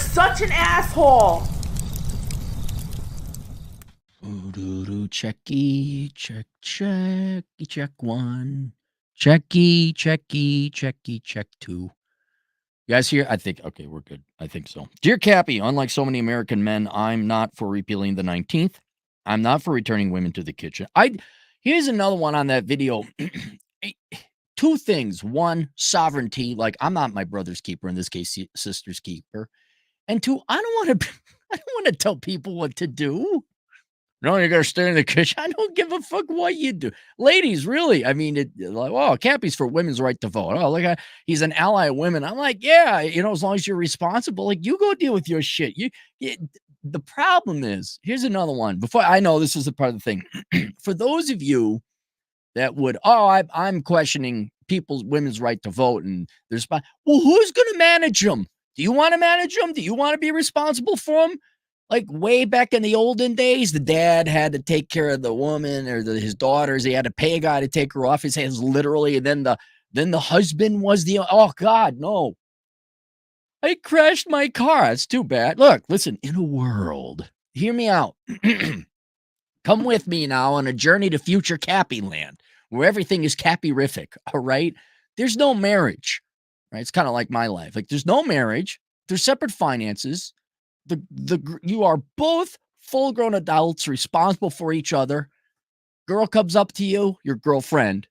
such an asshole. Checky, check one. Check two. You guys here? I think, okay, we're good. I think so. Dear Cappy, unlike so many American men, I'm not for repealing the 19th. I'm not for returning women to the kitchen. Here's another one on that video. Two things. One, sovereignty. Like, I'm not my brother's keeper, in this case, sister's keeper. And two, I don't want to tell people what to do. No, you're gonna stay in the kitchen. I don't give a fuck what you do, ladies. Really, I mean, like, oh, Cappy's for women's right to vote. Oh, look, he's an ally of women. I'm like, yeah, as long as you're responsible, like, you go deal with your shit. The problem is, here's another one. Before I know this is a part of the thing, for those of you that would, I'm questioning women's right to vote, and there's, well, who's gonna manage them? Do you want to manage them? Do you want to be responsible for them? Like, way back in the olden days, the dad had to take care of the woman or his daughters. He had to pay a guy to take her off his hands, literally. And then the husband was oh God, no. I crashed my car. It's too bad. Look, listen, in a world, hear me out. Come with me now on a journey to future Cappy land, where everything is Cappy-rific, all right? There's no marriage, right? It's kind of like my life. Like, there's no marriage. There's separate finances. You are both full-grown adults responsible for each other. Girl comes up to you, your girlfriend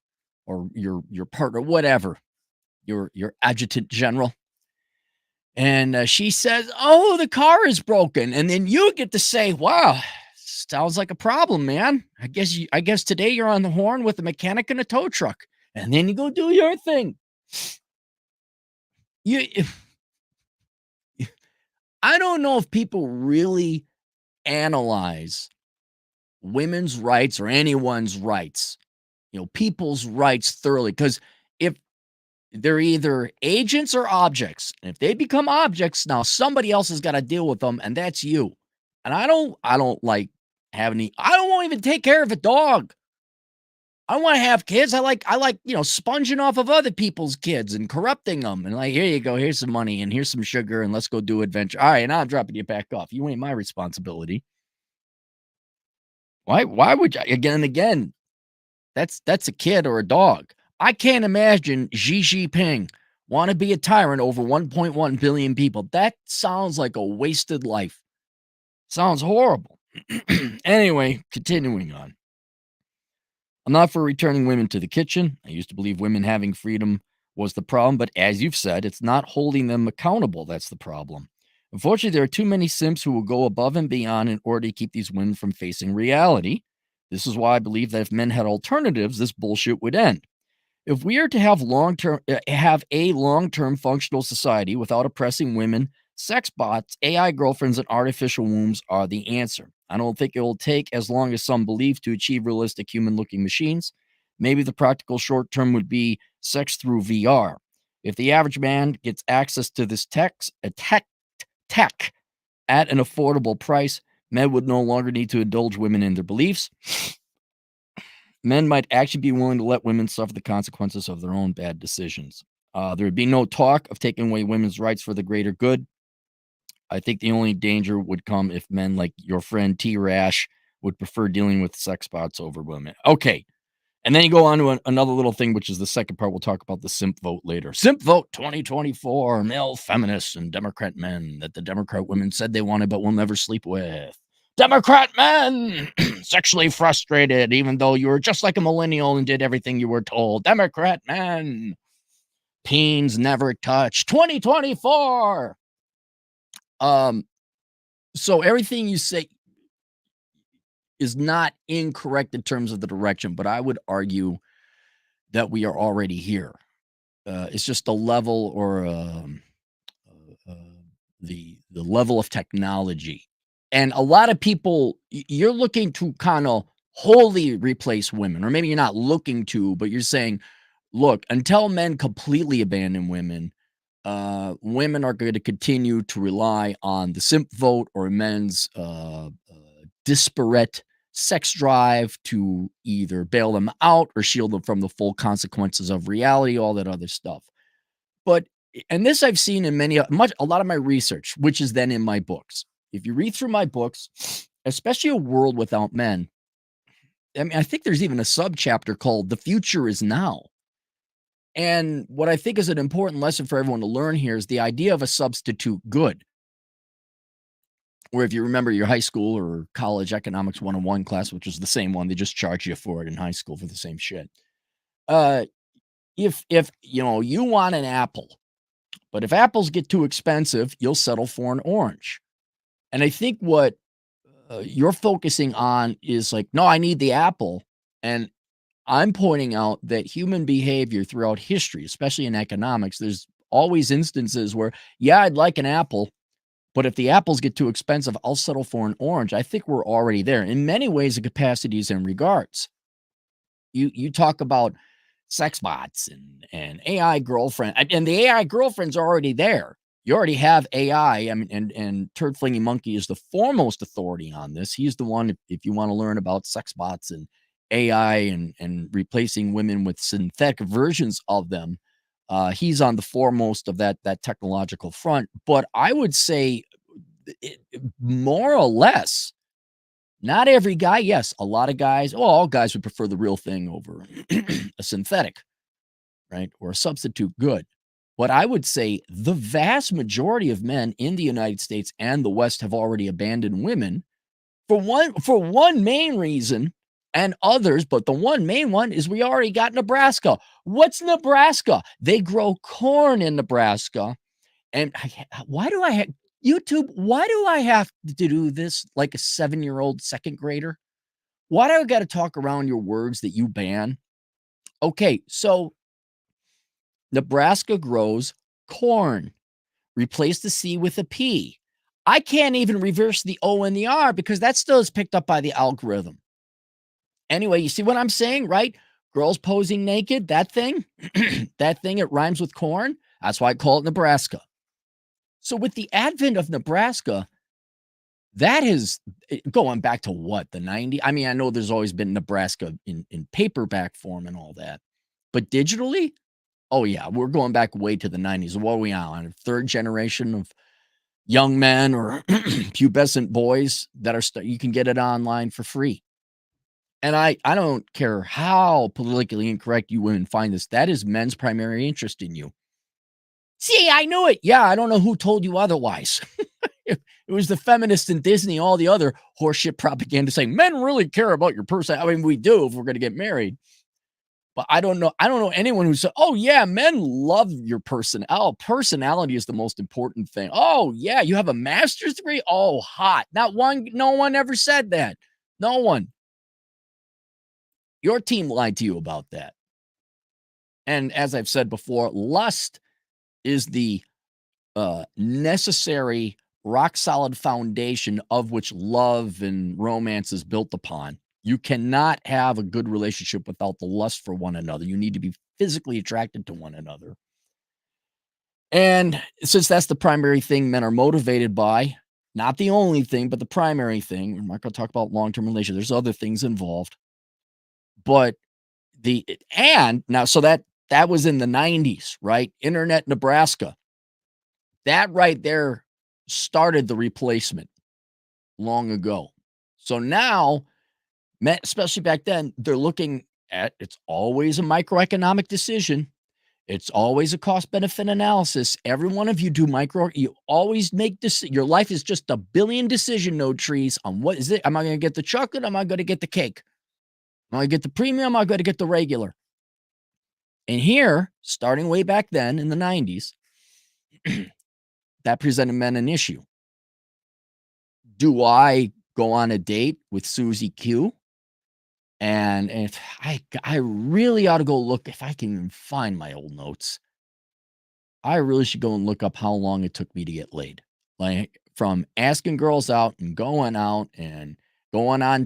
or your partner, whatever, your adjutant general, and she says, "Oh, the car is broken," and then you get to say, "Wow, sounds like a problem, man. I guess today you're on the horn with a mechanic and a tow truck," and then you go do your thing. I don't know if people really analyze women's rights or anyone's rights, people's rights thoroughly, because if they're either agents or objects, and if they become objects, now somebody else has got to deal with them, and that's you. And I don't like having I don't want to even take care of a dog. I want to have kids. I like, sponging off of other people's kids and corrupting them. And like, here you go. Here's some money and here's some sugar and let's go do adventure. All right, now I'm dropping you back off. You ain't my responsibility. Why would you, again and again? That's a kid or a dog. I can't imagine Xi Jinping want to be a tyrant over 1.1 billion people. That sounds like a wasted life. Sounds horrible. Anyway, continuing on. I'm not for returning women to the kitchen. I used to believe women having freedom was the problem, but as you've said, it's not holding them accountable that's the problem. Unfortunately, there are too many simps who will go above and beyond in order to keep these women from facing reality. This is why I believe that if men had alternatives, this bullshit would end. If we are to have a long-term functional society without oppressing women, sex bots, AI girlfriends, and artificial wombs are the answer. I don't think it will take as long as some believe to achieve realistic human-looking machines. Maybe the practical short term would be sex through VR. If the average man gets access to this tech at an affordable price, men would no longer need to indulge women in their beliefs. Men might actually be willing to let women suffer the consequences of their own bad decisions. There would be no talk of taking away women's rights for the greater good. I think the only danger would come if men like your friend T-Rash would prefer dealing with sex bots over women. Okay. And then you go on to another little thing, which is the second part. We'll talk about the simp vote later. Simp vote 2024, male feminists and Democrat men that the Democrat women said they wanted but will never sleep with. Democrat men, sexually frustrated, even though you were just like a millennial and did everything you were told. Democrat men, peens never touched. 2024. So everything you say is not incorrect in terms of the direction, but I would argue that we are already here. It's just the level or the level of technology. And a lot of people, you're looking to kind of wholly replace women, or maybe you're not looking to, but you're saying, look, until men completely abandon women, women are going to continue to rely on the simp vote or men's disparate sex drive to either bail them out or shield them from the full consequences of reality, all that other stuff. But and this I've seen in a lot of my research, which is then in my books. If you read through my books, especially A World Without Men, I mean, I think there's even a subchapter called The Future is Now. And what I think is an important lesson for everyone to learn here is the idea of a substitute good. Where if you remember your high school or college economics 101 class, which was the same one, they just charge you for it in high school for the same shit. Uh, if you want an apple, but if apples get too expensive, you'll settle for an orange. And I think what you're focusing on is like, no, I need the apple. And I'm pointing out that human behavior throughout history, especially in economics, there's always instances where, yeah, I'd like an apple, but if the apples get too expensive, I'll settle for an orange. I think we're already there in many ways and capacities and regards. You talk about sex bots and AI girlfriend, and the AI girlfriend's already there. You already have AI. I mean, and Turd Flinging Monkey is the foremost authority on this. He's the one, if you want to learn about sex bots and AI and replacing women with synthetic versions of them, he's on the foremost of that technological front. But I would say, more or less, not every guy. Yes, a lot of guys. Well, all guys would prefer the real thing over a synthetic, right, or a substitute good. But I would say the vast majority of men in the United States and the West have already abandoned women for one main reason, and others, but the one main one is we already got Nebraska. What's Nebraska? They grow corn in Nebraska. And why do I have YouTube? Why do I have to do this like a 7-year-old second grader? Why do I got to talk around your words that you ban? Okay, so Nebraska grows corn. Replace the C with a P. I can't even reverse the O and the R because that still is picked up by the algorithm. Anyway, you see what I'm saying, right? Girls posing naked, that thing, that thing, it rhymes with corn. That's why I call it Nebraska. So with the advent of Nebraska, that is going back to what, the 90s? I mean, I know there's always been Nebraska in paperback form and all that, but digitally, oh yeah, we're going back way to the 90s. What are we on? Third generation of young men or pubescent boys that are you can get it online for free. And I don't care how politically incorrect you women find this. That is men's primary interest in you. See, I knew it. Yeah, I don't know who told you otherwise. It was the feminists in Disney, all the other horseshit propaganda saying men really care about your person. I mean, we do if we're going to get married. But I don't know anyone who said, "Oh yeah, men love your person. Oh, personality is the most important thing. Oh yeah, you have a master's degree. Oh, hot." No one ever said that. No one. Your team lied to you about that. And as I've said before, lust is the necessary rock solid foundation of which love and romance is built upon. You cannot have a good relationship without the lust for one another. You need to be physically attracted to one another. And since that's the primary thing men are motivated by, not the only thing, but the primary thing, we're not going to talk about long-term relations. There's other things involved. But so that was in the 90s, right? Internet Nebraska. That right there started the replacement long ago. So now, especially back then, they're looking at, it's always a microeconomic decision. It's always a cost benefit analysis. Every one of you you always make this. Your life is just a billion decision node trees on what is it? Am I going to get the chocolate? Am I going to get the cake? Am I going to get the premium? Am I going to get the regular? And here, starting way back then in the 90s, that presented men an issue. Do I go on a date with Susie Q? And if I really ought to go look, if I can even find my old notes, I really should go and look up how long it took me to get laid. Like from asking girls out and going on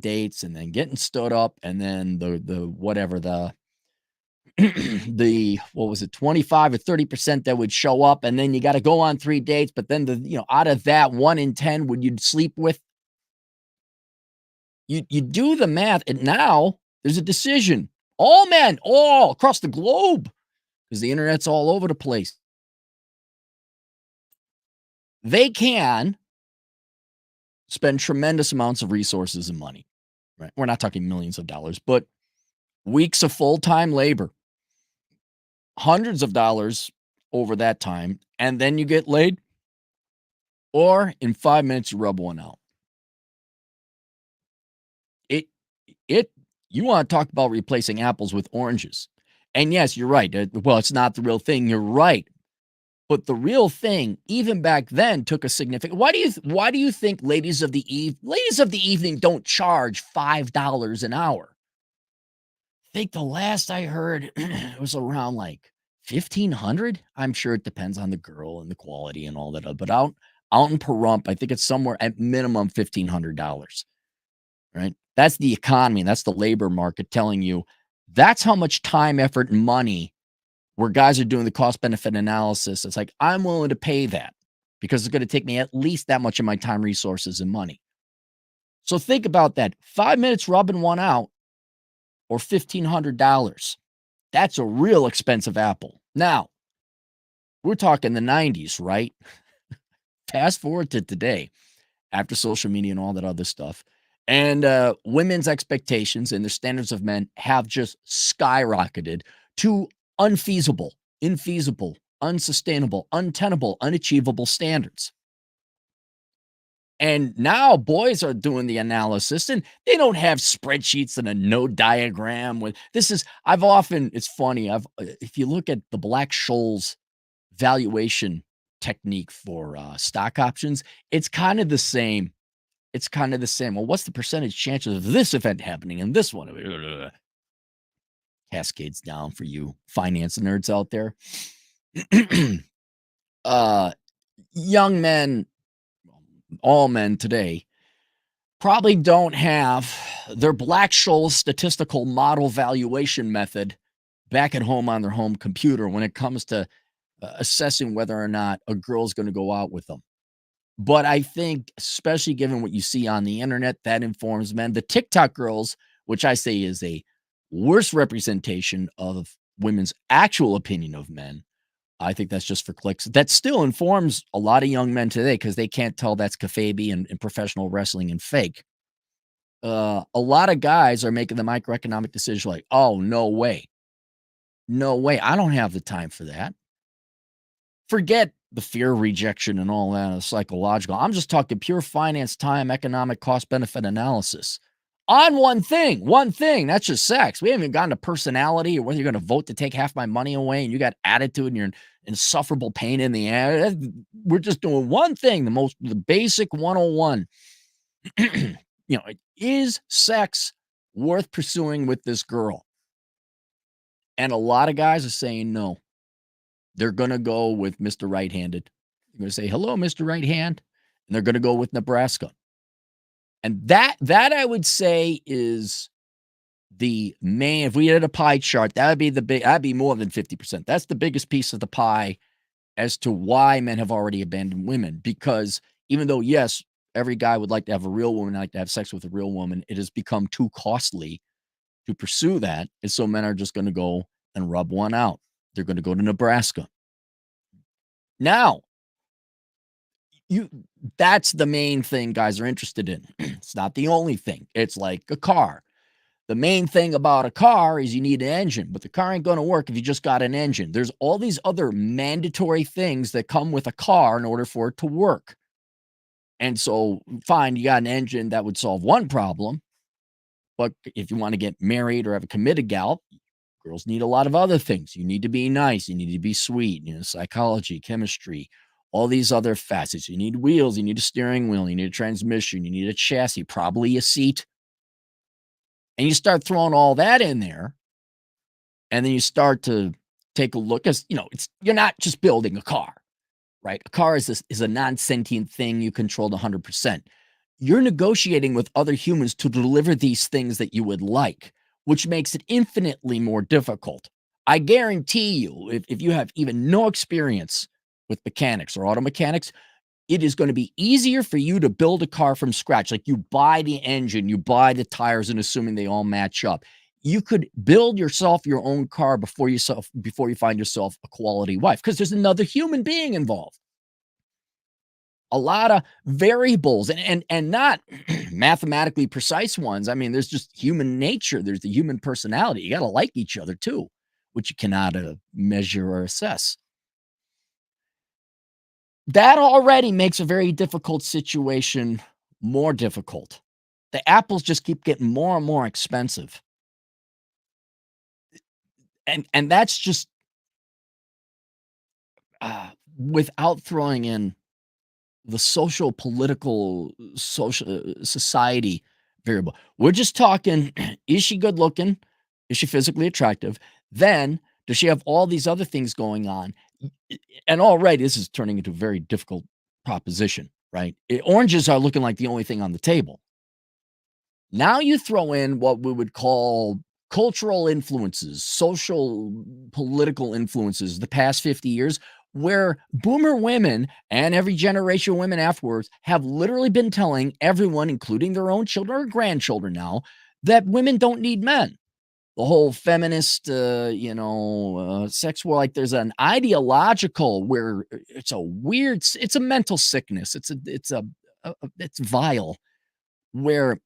dates and then getting stood up and then the whatever the what was it, 25 or 30% that would show up, and then you got to go on 3 dates, but then out of that 1 in 10 would you'd sleep with. You do the math, and now there's a decision. All men, all across the globe, because the internet's all over the place. they can spend tremendous amounts of resources and money, right? We're not talking millions of dollars, but weeks of full-time labor, hundreds of dollars over that time, and then you get laid, or in 5 minutes you rub one out. It it you wanna talk about replacing apples with oranges. And yes, you're right, well, it's not the real thing, you're right. But the real thing, even back then, took a significant why do you think ladies of the evening don't charge $5 an hour? I think the last I heard, it was around, like, 1,500? I'm sure it depends on the girl and the quality and all that, but out in Pahrump, I think it's somewhere at minimum $1,500, right? That's the economy, that's the labor market telling you that's how much time, effort, and money where guys are doing the cost benefit analysis. It's like, I'm willing to pay that because it's going to take me at least that much of my time, resources, and money. So think about that. 5 minutes rubbing one out or $1,500. That's a real expensive apple. Now, we're talking the 90s, right? Fast forward to today, after social media and all that other stuff. And women's expectations and their standards of men have just skyrocketed to unfeasible, infeasible, unsustainable, untenable, unachievable standards. And now boys are doing the analysis and they don't have spreadsheets and a node diagram with this is I've often it's funny. If you look at the Black-Scholes valuation technique for stock options, it's kind of the same. It's kind of the same. Well, what's the percentage chances of this event happening and this one? Cascades down for you finance nerds out there. uh, young men, all men today, probably don't have their Black-Scholes statistical model valuation method back at home on their home computer when it comes to assessing whether or not a girl's going to go out with them. But I think, especially given what you see on the internet, that informs men. The TikTok girls, which I say is a worse representation of women's actual opinion of men. I think that's just for clicks. That still informs a lot of young men today because they can't tell that's kayfabe and professional wrestling and fake. A lot of guys are making the microeconomic decision like, oh, no way. No way. I don't have the time for that. Forget the fear of rejection and all that psychological. I'm just talking pure finance, time, economic cost benefit analysis on one thing. One thing. That's just sex. We haven't even gotten to personality or whether you're going to vote to take half my money away and you got attitude and you're in insufferable pain in the air. We're just doing one thing, the basic 101. Is sex worth pursuing with this girl? And a lot of guys are saying no. They're going to go with Mr. Right-handed. They're going to say, hello, Mr. Right Hand. And they're going to go with Nebraska. And that I would say is the main, if we had a pie chart, that'd be more than 50%. That's the biggest piece of the pie as to why men have already abandoned women. Because even though, yes, every guy would like to have a real woman, like to have sex with a real woman, it has become too costly to pursue that. And so men are just going to go and rub one out. They're going to go to Nebraska. Now, that's the main thing guys are interested in. It's not the only thing. It's like a car. The main thing about a car is you need an engine, but the car ain't going to work if you just got an engine. There's all these other mandatory things that come with a car in order for it to work. And so, fine, you got an engine that would solve one problem. But if you want to get married or have a committed gal, girls need a lot of other things. You need to be nice. You need to be sweet. Psychology, chemistry, all these other facets. You need wheels. You need a steering wheel. You need a transmission. You need a chassis, probably a seat. And you start throwing all that in there. And then you start to take a look. As you're not just building a car, right? A car is a non-sentient thing you control 100%. You're negotiating with other humans to deliver these things that you would like, which makes it infinitely more difficult. I guarantee you, if you have even no experience with mechanics or auto mechanics, it is going to be easier for you to build a car from scratch. Like you buy the engine, you buy the tires, and assuming they all match up. You could build yourself your own car before you find yourself a quality wife because there's another human being involved. a lot of variables and not mathematically precise ones. I mean, there's just human nature. There's the human personality. You got to like each other too, which you cannot measure or assess. That already makes a very difficult situation more difficult. The apples just keep getting more and more expensive. And that's just without throwing in the social, political, society variable. We're just talking, is she good looking? Is she physically attractive? Then, does she have all these other things going on? And already, this is turning into a very difficult proposition, right? Oranges are looking like the only thing on the table. Now you throw in what we would call cultural influences, social, political influences, the past 50 years, where boomer women and every generation of women afterwards have literally been telling everyone, including their own children or grandchildren now, that women don't need men. The whole feminist, sex war, like there's an ideological where it's a weird, it's a mental sickness. It's vile where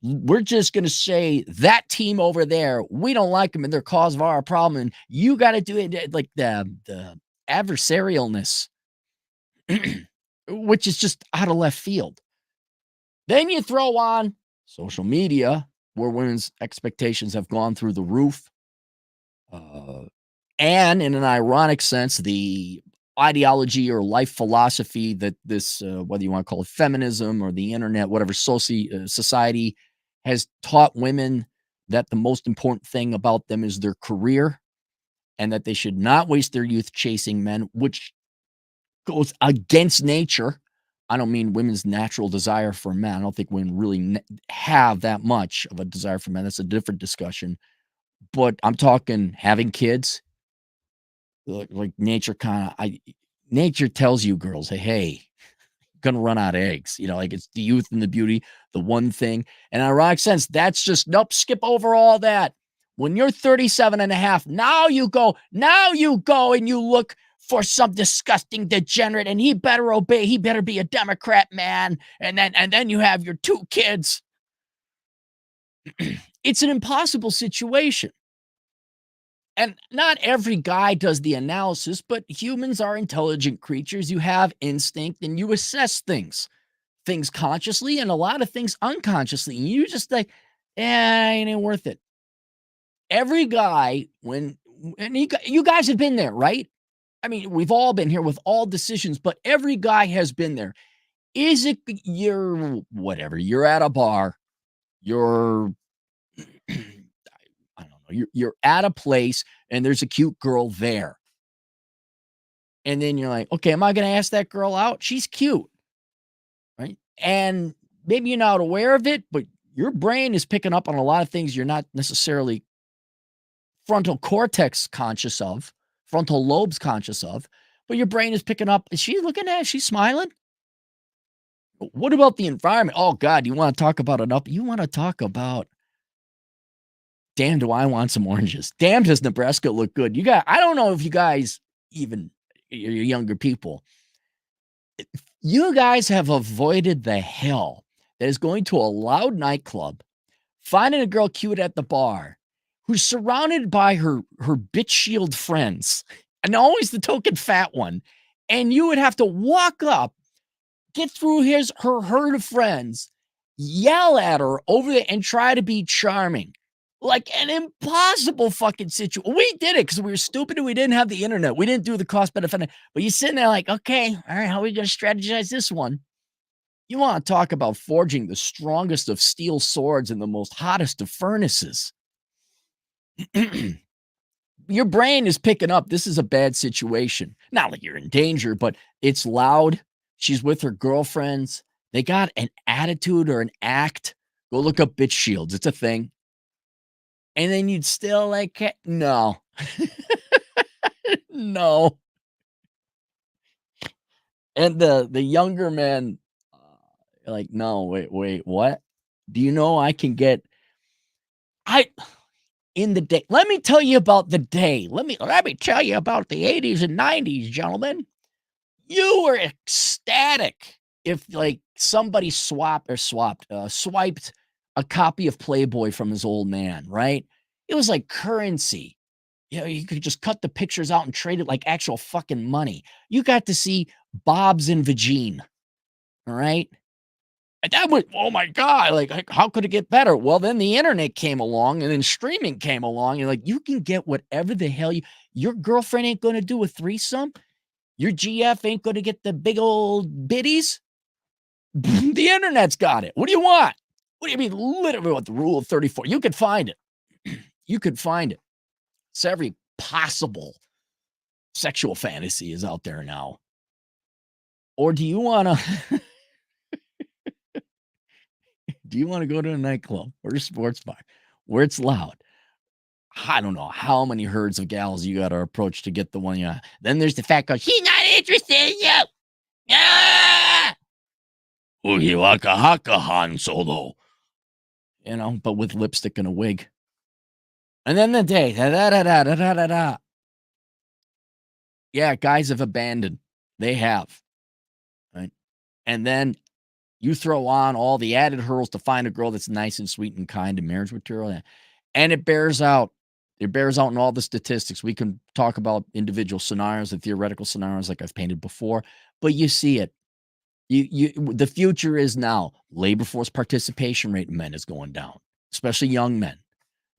we're just going to say that team over there, we don't like them and they're cause of our problem. And you got to do it like the adversarialness, which is just out of left field. Then you throw on social media where women's expectations have gone through the roof. And in an ironic sense, the ideology or life philosophy that this, whether you want to call it feminism or the internet, whatever society has taught women that the most important thing about them is their career and that they should not waste their youth chasing men, which goes against nature. I don't mean women's natural desire for men. I don't think women really have that much of a desire for men. That's a different discussion. But I'm talking having kids. Like nature nature tells you girls, hey, gonna run out of eggs. Like it's the youth and the beauty, the one thing. And in a ironic sense, that's just nope, skip over all that. When you're 37 and a half, now you go and you look for some disgusting degenerate and he better obey. He better be a Democrat, man. And then you have your 2 kids. It's an impossible situation. And not every guy does the analysis, but humans are intelligent creatures. You have instinct and you assess things consciously and a lot of things unconsciously. And you just like, it ain't worth it. Every guy, you guys have been there, right? I mean, we've all been here with all decisions, but every guy has been there. Is it you're whatever? You're at a bar, you're I don't know, you're at a place and there's a cute girl there. And then you're like, okay, am I going to ask that girl out? She's cute. Right. And maybe you're not aware of it, but your brain is picking up on a lot of things you're not necessarily frontal cortex conscious of, frontal lobes conscious of, but your brain is picking up. Is she looking at? Is she smiling? What about the environment? Oh God, you want to talk about you want to talk about, damn, do I want some oranges? Damn, does Nebraska look good? I don't know if you guys, even your younger people, you guys have avoided the hell that is going to a loud nightclub, finding a girl cute at the bar, who's surrounded by her bitch shield friends, and always the token fat one, and you would have to walk up, get through her herd of friends, yell at her over there, and try to be charming. Like an impossible fucking situation. We did it because we were stupid and we didn't have the internet. We didn't do the cost benefit. But you're sitting there like, okay, all right, how are we going to strategize this one? You want to talk about forging the strongest of steel swords and the most hottest of furnaces. Your brain is picking up, this is a bad situation. Not like you're in danger, but it's loud. She's with her girlfriends. They got an attitude or an act. Go look up bitch shields. It's a thing. And then you'd still like, no. No. And the younger men, like, no, wait, what? Do you know I can get, in the day, let me tell you about the day. Let me tell you about the 80s and 90s, gentlemen. You were ecstatic if like somebody swiped a copy of Playboy from his old man, right? It was like currency. You know, you could just cut the pictures out and trade it like actual fucking money. You got to see Bob's and Vagine, all right? And that was, oh my God, like how could it get better? Well, then the internet came along and then streaming came along. And like, you can get whatever the hell your girlfriend ain't going to do a threesome. Your GF ain't going to get the big old biddies. The internet's got it. What do you want? What do you mean? Literally, what the rule of 34? You could find it. You could find it. It's every possible sexual fantasy is out there now. Or do you want to? Do you want to go to a nightclub or a sports bar where it's loud? I don't know how many herds of gals you got to approach to get the one you. Then there's the fact that she's not interested in you. Ah! Oogie waka haka Han Solo. You know, but with lipstick and a wig. And then the day, da. Yeah, guys have abandoned. They have. Right. And then you throw on all the added hurdles to find a girl that's nice and sweet and kind and marriage material. And it bears out. It bears out in all the statistics. We can talk about individual scenarios and theoretical scenarios like I've painted before, but you see it. The future is now. Labor force participation rate in men is going down, especially young men.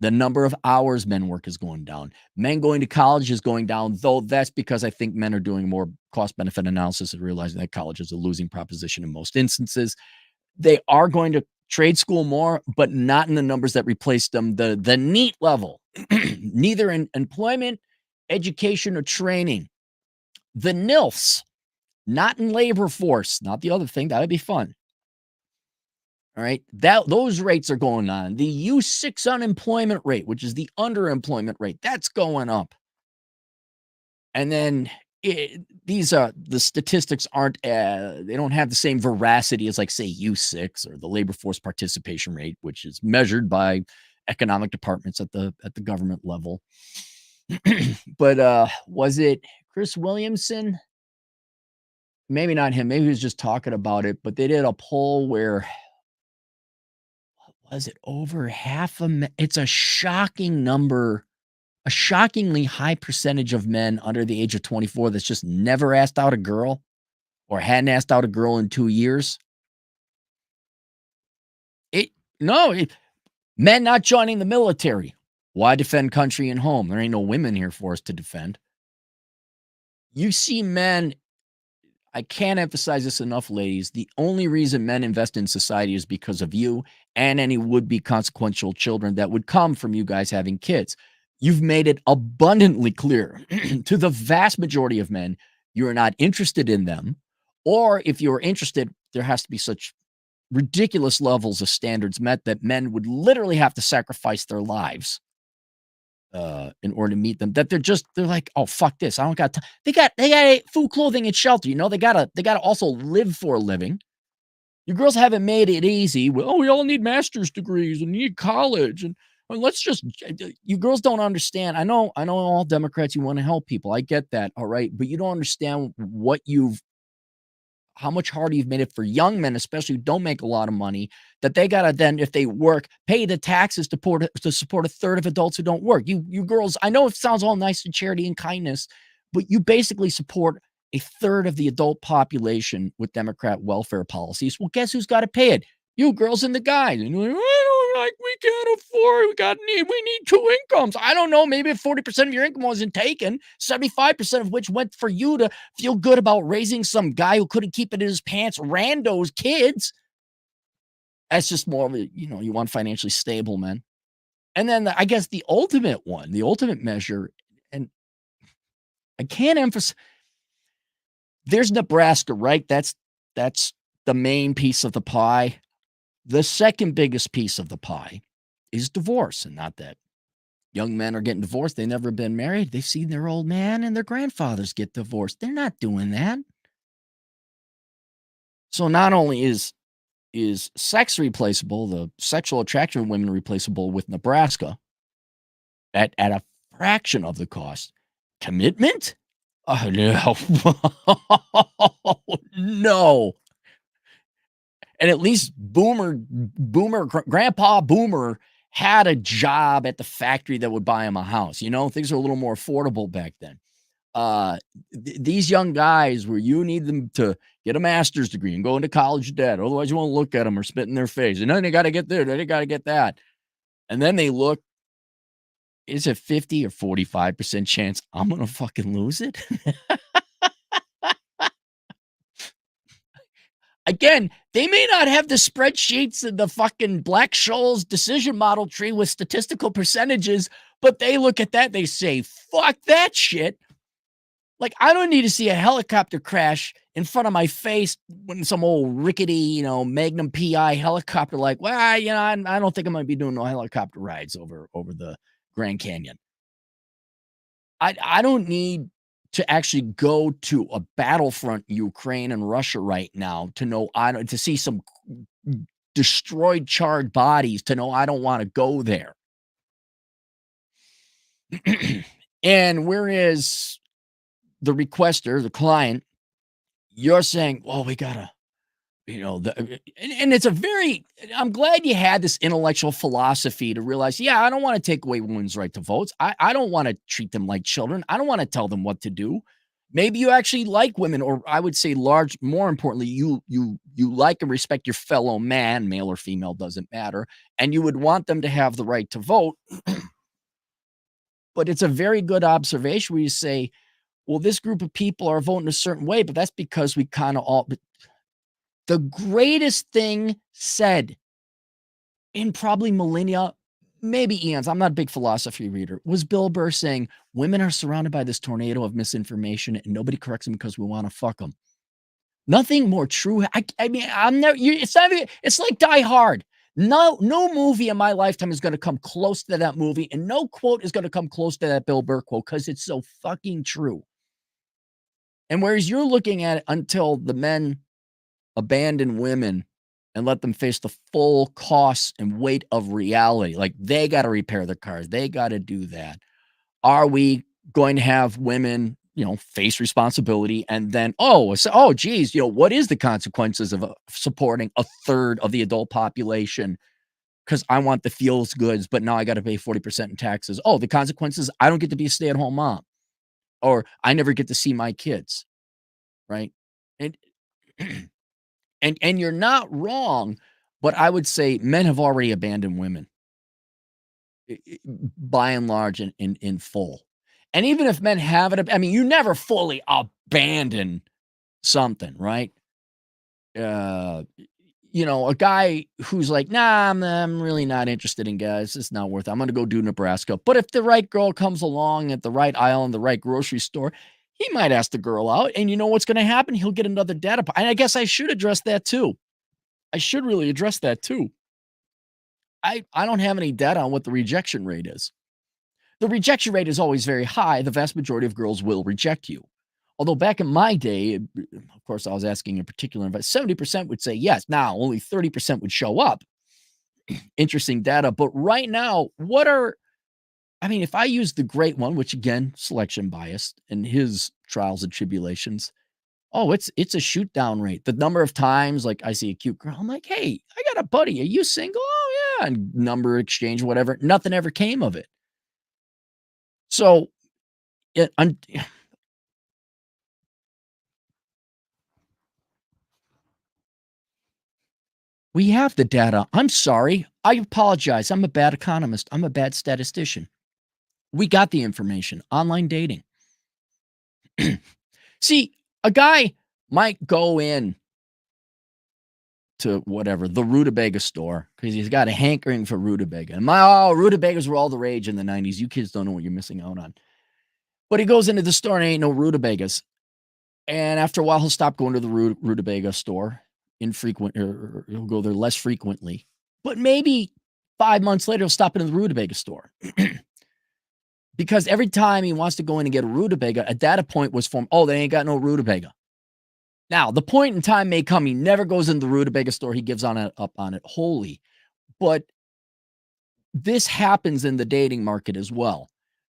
The number of hours men work is going down. Men going to college is going down, though that's because I think men are doing more cost-benefit analysis and realizing that college is a losing proposition in most instances. They are going to trade school more, but not in the numbers that replaced them. The NEAT level, neither in employment, education, or training. The NILFs, not in labor force, not the other thing. That would be fun. All right. Those rates are going on. The U6 unemployment rate, which is the underemployment rate, that's going up. And then the statistics aren't, they don't have the same veracity as like say U6 or the labor force participation rate, which is measured by economic departments at the government level. But was it Chris Williamson? Maybe not him. Maybe he was just talking about it, but they did a poll where was it over half it's a shocking number, a shockingly high percentage of men under the age of 24 that's just never asked out a girl or hadn't asked out a girl in 2 years. Men not joining the military. Why defend country and home? There ain't no women here for us to defend. You see men, I can't emphasize this enough, ladies. The only reason men invest in society is because of you and any would-be consequential children that would come from you guys having kids. You've made it abundantly clear to the vast majority of men you're not interested in them, or if you're interested, there has to be such ridiculous levels of standards met that men would literally have to sacrifice their lives in order to meet them, that they're like, oh, fuck this. I don't got time. They got food, clothing, and shelter. You know, they gotta also live for a living. You girls haven't made it easy. Well, we all need master's degrees and need college. And let's just, you girls don't understand. I know all Democrats, you want to help people. I get that. All right. But you don't understand how much harder you've made it for young men, especially who don't make a lot of money, that they got to then, if they work, pay the taxes to support a third of adults who don't work. You girls, I know it sounds all nice and charity and kindness, but you basically support a third of the adult population with Democrat welfare policies. Well, guess who's got to pay it? You girls and the guys. And you're like, we can't afford, we need two incomes. I don't know, maybe if 40% of your income wasn't taken, 75% of which went for you to feel good about raising some guy who couldn't keep it in his pants, randos, kids. That's just more of a, you want financially stable men. And then I guess the ultimate measure, and I can't emphasize, there's Nebraska, right? That's the main piece of the pie. The second biggest piece of the pie is divorce, and not that young men are getting divorced. They've never been married. They've seen their old man and their grandfathers get divorced. They're not doing that. So not only is sex replaceable, the sexual attraction of women replaceable with Nebraska at a fraction of the cost. Commitment? Oh, no. No. And at least Grandpa Boomer had a job at the factory that would buy him a house. Things are a little more affordable back then. These young guys where you need them to get a master's degree and go into college debt. Otherwise, you won't look at them or spit in their face. And then they got to get there. Then they got to get that. And then they look, is it 50 or 45% chance I'm going to fucking lose it? Again, they may not have the spreadsheets and the fucking Black-Scholes decision model tree with statistical percentages, but they look at that, they say, fuck that shit. Like, I don't need to see a helicopter crash in front of my face when some old rickety, Magnum PI helicopter, like, well, I don't think I'm going to be doing no helicopter rides over the Grand Canyon. I don't need to actually go to a battlefront, Ukraine and Russia right now to see some destroyed, charred bodies to know I don't want to go there. And whereas the requester, the client, you're saying, well, we gotta, and it's I'm glad you had this intellectual philosophy to realize, yeah, I don't want to take away women's right to votes. I don't want to treat them like children. I don't want to tell them what to do. Maybe you actually like women, or I would say more importantly, you like and respect your fellow man, male or female, doesn't matter. And you would want them to have the right to vote. But it's a very good observation where you say, well, this group of people are voting a certain way, but that's because we kind of all, the greatest thing said in probably millennia, maybe eons, I'm not a big philosophy reader, was Bill Burr saying, women are surrounded by this tornado of misinformation and nobody corrects them because we want to fuck them. Nothing more true. I mean, it's like Die Hard. No movie in my lifetime is going to come close to that movie, and no quote is going to come close to that Bill Burr quote because it's so fucking true. And whereas you're looking at it until the men abandon women and let them face the full cost and weight of reality, like they got to repair their cars, they got to do that. Are we going to have women, face responsibility and then, geez, what is the consequences of supporting a third of the adult population? Because I want the feels goods, but now I got to pay 40% in taxes. Oh, the consequences, I don't get to be a stay-at-home mom, or I never get to see my kids, right? And and you're not wrong, but I would say men have already abandoned women by and large in full. And even if men have it, I mean, you never fully abandon something, right? A guy who's like, nah, I'm really not interested in guys. It's not worth it. I'm going to go do Nebraska. But if the right girl comes along at the right aisle in the right grocery store, he might ask the girl out. And you know what's going to happen? He'll get another data point. And I guess I should address that too. I should really address that too. I don't have any data on what the rejection rate is. The rejection rate is always very high. The vast majority of girls will reject you. Although back in my day, of course, I was asking in particular, but 70% would say yes. Now, only 30% would show up. Interesting data. But right now, if I use the great one, which again, selection bias and his trials and tribulations, it's a shoot down rate. The number of times like I see a cute girl, I'm like, hey, I got a buddy. Are you single? Oh, yeah. And number exchange, whatever. Nothing ever came of it. So we have the data. I'm sorry. I apologize. I'm a bad economist. I'm a bad statistician. We got the information. Online dating. See, a guy might go in to whatever, the rutabaga store, because he's got a hankering for rutabaga. And rutabagas were all the rage in the 90s. You kids don't know what you're missing out on. But he goes into the store and ain't no rutabagas. And after a while, he'll stop going to the rutabaga store or he'll go there less frequently. But maybe 5 months later, he'll stop into the rutabaga store. Because every time he wants to go in and get a rutabaga, a data point was formed. Oh, they ain't got no rutabaga. Now, the point in time may come. He never goes in the rutabaga store. He gives up on it wholly. But this happens in the dating market as well.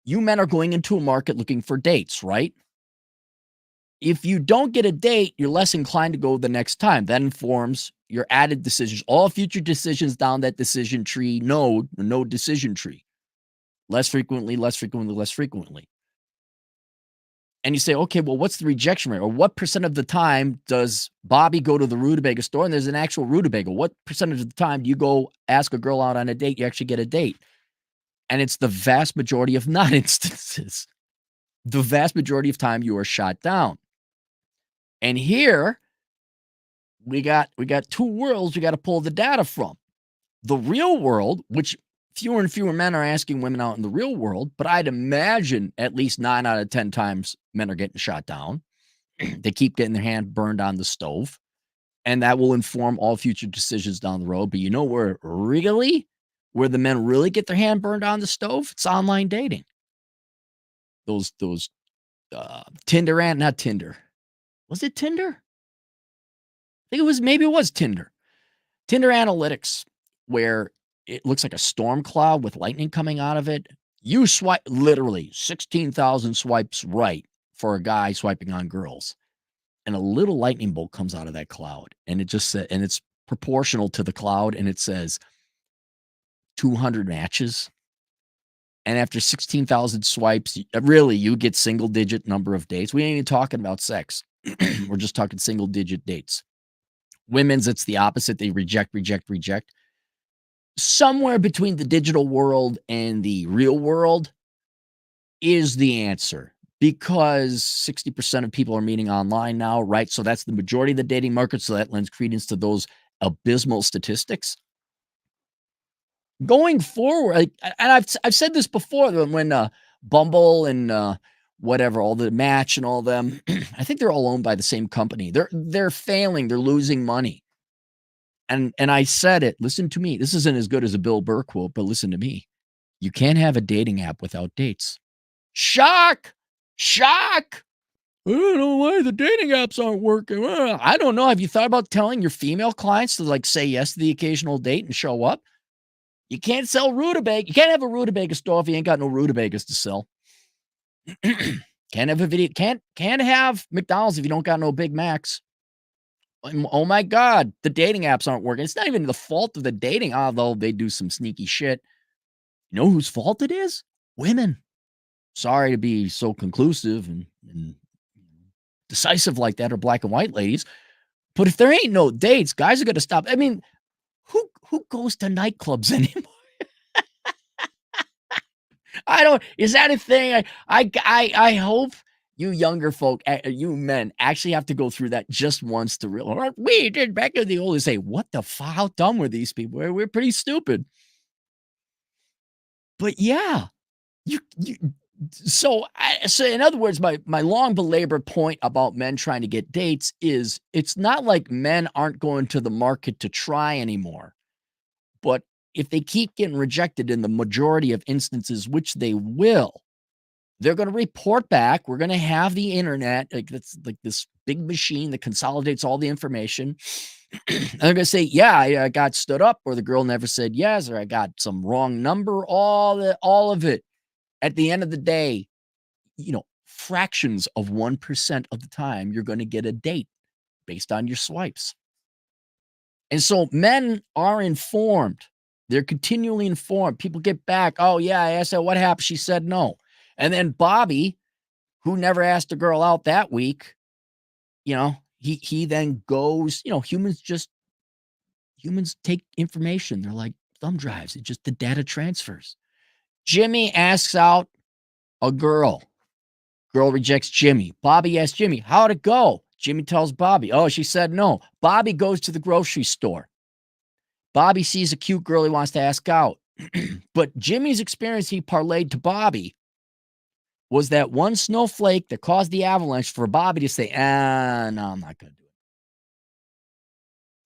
You men are going into a market looking for dates, right? If you don't get a date, you're less inclined to go the next time. That informs your added decisions, all future decisions down that decision tree, no decision tree. Less frequently, less frequently, less frequently. And you say, okay, well, what's the rejection rate? Or what percent of the time does Bobby go to the rutabaga store and there's an actual rutabaga? What percentage of the time do you go ask a girl out on a date, you actually get a date? And it's the vast majority of non-instances. The vast majority of time you are shot down. And here we got two worlds we got to pull the data from. The real world, which fewer and fewer men are asking women out in the real world, but I'd imagine at least 9 out of 10 times men are getting shot down. They keep getting their hand burned on the stove, and that will inform all future decisions down the road. But you know where the men really get their hand burned on the stove? It's online dating. Those Tinder and not Tinder. Was it Tinder? I think maybe it was Tinder. Tinder analytics, where it looks like a storm cloud with lightning coming out of it. You swipe literally 16,000 swipes right for a guy swiping on girls. And a little lightning bolt comes out of that cloud. And it just said, and it's proportional to the cloud. And it says 200 matches. And after 16,000 swipes, really, you get single digit number of dates. We ain't even talking about sex. We're just talking single digit dates. Women's, it's the opposite. They reject. Somewhere between the digital world and the real world is the answer, because 60% of people are meeting online now, right? So that's the majority of the dating market. So that lends credence to those abysmal statistics. Going forward, and I've said this before, when Bumble and whatever, all the Match and all them, I think they're all owned by the same company. They're failing. They're losing money. And I said it. Listen to me. This isn't as good as a Bill Burr quote, but listen to me. You can't have a dating app without dates. Shock! I don't know why the dating apps aren't working. I don't know. Have you thought about telling your female clients to say yes to the occasional date and show up? You can't sell rutabaga. You can't have a rutabaga store if you ain't got no rutabagas to sell. Can't have a video. Can't have McDonald's if you don't got no Big Macs. Oh my God, the dating apps aren't working. It's not even the fault of the dating, although they do some sneaky shit. You know whose fault it is? Women. Sorry to be so conclusive and decisive like that, or black and white ladies. But if there ain't no dates, guys are going to stop. I mean, who goes to nightclubs anymore? Is that a thing? I hope you younger folk, you men, actually have to go through that just once to realize. We did back in the old days. Say, what the fuck? How dumb were these people? We're pretty stupid. But yeah, so in other words, my long belabored point about men trying to get dates is, it's not like men aren't going to the market to try anymore. But if they keep getting rejected in the majority of instances, which they will, they're going to report back. We're going to have the internet, that's like this big machine that consolidates all the information. And they're going to say, yeah, I got stood up, or the girl never said yes, or I got some wrong number, all of it. At the end of the day, fractions of 1% of the time, you're going to get a date based on your swipes. And so men are informed. They're continually informed. People get back. Oh, yeah, I asked her what happened. She said no. And then Bobby, who never asked a girl out that week, he then goes, humans take information. They're like thumb drives. It's just the data transfers. Jimmy asks out a girl. Girl rejects Jimmy. Bobby asks Jimmy, how'd it go? Jimmy tells Bobby, oh, she said no. Bobby goes to the grocery store. Bobby sees a cute girl he wants to ask out. But Jimmy's experience he parlayed to Bobby was that one snowflake that caused the avalanche for Bobby to say, no, I'm not going to do it.